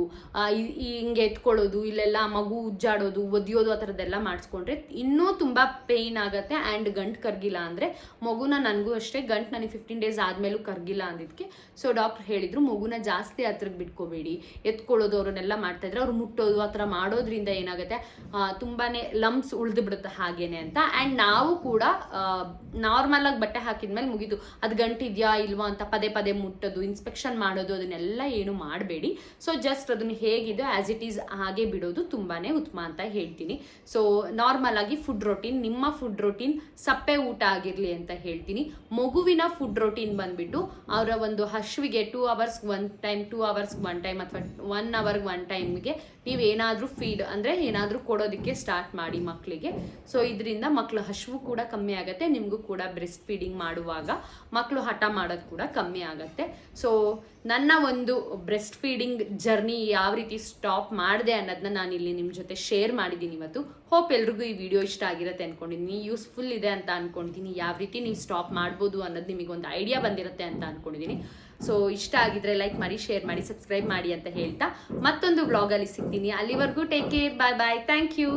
ಹಿಂಗೆ ಎತ್ಕೊಳ್ಳೋದು, ಇಲ್ಲೆಲ್ಲ ಮಗು ಉಜ್ಜಾಡೋದು, ಒದಿಯೋದು, ಆ ಥರದ್ದೆಲ್ಲ ಮಾಡಿಸ್ಕೊಂಡ್ರೆ ಇನ್ನೂ ತುಂಬ ಪೇಯ್ನ್ ಆಗುತ್ತೆ. ಆ್ಯಂಡ್ ಗಂಟು ಕರಗಿಲ್ಲ ಅಂದರೆ ಮಗುನ, ನನಗೂ ಅಷ್ಟೇ ಗಂಟು ನನಗೆ 15 ಡೇಸ್ ಆದಮೇಲೂ ಕರಗಿಲ್ಲ ಅಂದಿದ್ದಕ್ಕೆ ಸೊ ಡಾಕ್ಟ್ರ್ ಹೇಳಿದರು ಮಗುನ ಜಾಸ್ತಿ ಹತ್ರಕ್ಕೆ ಬಿಟ್ಕೋಬೇಡಿ, ಎತ್ಕೊಳ್ಳೋದು ಅವ್ರನ್ನೆಲ್ಲ ಮಾಡ್ತಾಯಿದ್ರೆ ಅವ್ರು ಮುಟ್ಟೋದು ಆ ಥರ ಮಾಡೋದ್ರಿಂದ ಏನಾಗುತ್ತೆ ತುಂಬಾ ಲಂಪ್ಸ್ ಉಳಿದು ಬಿಡುತ್ತೆ ಹಾಗೇನೆ ಅಂತ. ಆ್ಯಂಡ್ ನಾವು ಕೂಡ ನಾರ್ಮಲಾಗಿ ಬಟ್ಟೆ ಹಾಕಿದ್ಮೇಲೆ ಮುಗಿದು ಅದು ಗಂಟಿದೆಯಾ ಇಲ್ವಾ ಅಂತ ಪದೇ ಪದೇ ಮುಟ್ಟೋದು, ಇನ್ಸ್ಪೆಕ್ಷನ್ ಮಾಡೋದು, ಅದನ್ನೆಲ್ಲ ಏನು ಮಾಡಬೇಡಿ. ಸೊ ಜಸ್ಟ್ ಅದನ್ನು ಹೇಗಿದೆ ಆ್ಯಸ್ ಇಟ್ ಈಸ್ ಹಾಗೆ ಬಿಡೋದು ತುಂಬಾ ಉತ್ತಮ ಅಂತ ಹೇಳ್ತೀನಿ. ಸೊ ನಾರ್ಮಲ್ ಆಗಿ ಫುಡ್ ರೊಟೀನ್, ನಿಮ್ಮ ಫುಡ್ ರೊಟೀನ್ ಸಪ್ಪೆ ಊಟ ಆಗಿರಲಿ ಅಂತ ಹೇಳ್ತೀನಿ. ಮಗುವಿನ ಫುಡ್ ರೊಟೀನ್ ಬಂದ್ಬಿಟ್ಟು ಅವರ ಒಂದು ಹಶ್ವಿಗೆ 2 ಅವರ್ಸ್ 1 ಟೈಮ್, 2 ಅವರ್ಸ್ 1 ಟೈಮ್ ಅಥವಾ 1 ಅವರ್ಗೆ 1 ಟೈಮ್ಗೆ ನೀವೇನಾದರೂ ಫೀಡ್ ಅಂದರೆ ಏನಾದರೂ ಕೊಡೋದಕ್ಕೆ ಸ್ಟಾರ್ಟ್ ಮಾಡಿ ಮಕ್ಕಳಿಗೆ. ಸೊ ಇದರಿಂದ ಮಕ್ಕಳು ಹಸಿವು ಕೂಡ ಕಮ್ಮಿ ಆಗುತ್ತೆ, ನಿಮಗೂ ಕೂಡ ಬ್ರೆಸ್ಟ್ ಫೀಡಿಂಗ್ ಮಾಡುವಾಗ ಮಕ್ಕಳು ಹಠ ಮಾಡೋದು ಕೂಡ ಕಮ್ಮಿ ಆಗುತ್ತೆ. ಸೊ ನನ್ನ ಒಂದು ಬ್ರೆಸ್ಟ್ ಫೀಡಿಂಗ್ ಜರ್ನಿ ಯಾವ ರೀತಿ ಸ್ಟಾಪ್ ಮಾಡಿದೆ ಅನ್ನೋದನ್ನ ನಾನು ಇಲ್ಲಿ ನಿಮ್ಮ ಜೊತೆ ಶೇರ್ ಮಾಡಿದ್ದೀನಿ ಇವತ್ತು. ಹೋಪ್ ಎಲ್ರಿಗೂ ಈ ವಿಡಿಯೋ ಇಷ್ಟ ಆಗಿರುತ್ತೆ ಅಂದ್ಕೊಂಡಿದ್ದೀನಿ, ಯೂಸ್ಫುಲ್ ಇದೆ ಅಂತ ಅಂದ್ಕೊಂಡಿದ್ದೀನಿ. ಯಾವ ರೀತಿ ನೀವು ಸ್ಟಾಪ್ ಮಾಡ್ಬೋದು ಅನ್ನೋದು ನಿಮಗೊಂದು ಐಡಿಯಾ ಬಂದಿರುತ್ತೆ ಅಂತ ಅಂದ್ಕೊಂಡಿದ್ದೀನಿ. ಸೊ ಇಷ್ಟ ಆಗಿದ್ರೆ ಲೈಕ್ ಮಾಡಿ, ಶೇರ್ ಮಾಡಿ, ಸಬ್ಸ್ಕ್ರೈಬ್ ಮಾಡಿ ಅಂತ ಹೇಳ್ತಾ ಮತ್ತೊಂದು ವ್ಲಾಗಲ್ಲಿ ಸಿಗ್ತೀನಿ. ಅಲ್ಲಿವರೆಗೂ take care, bye bye, thank you.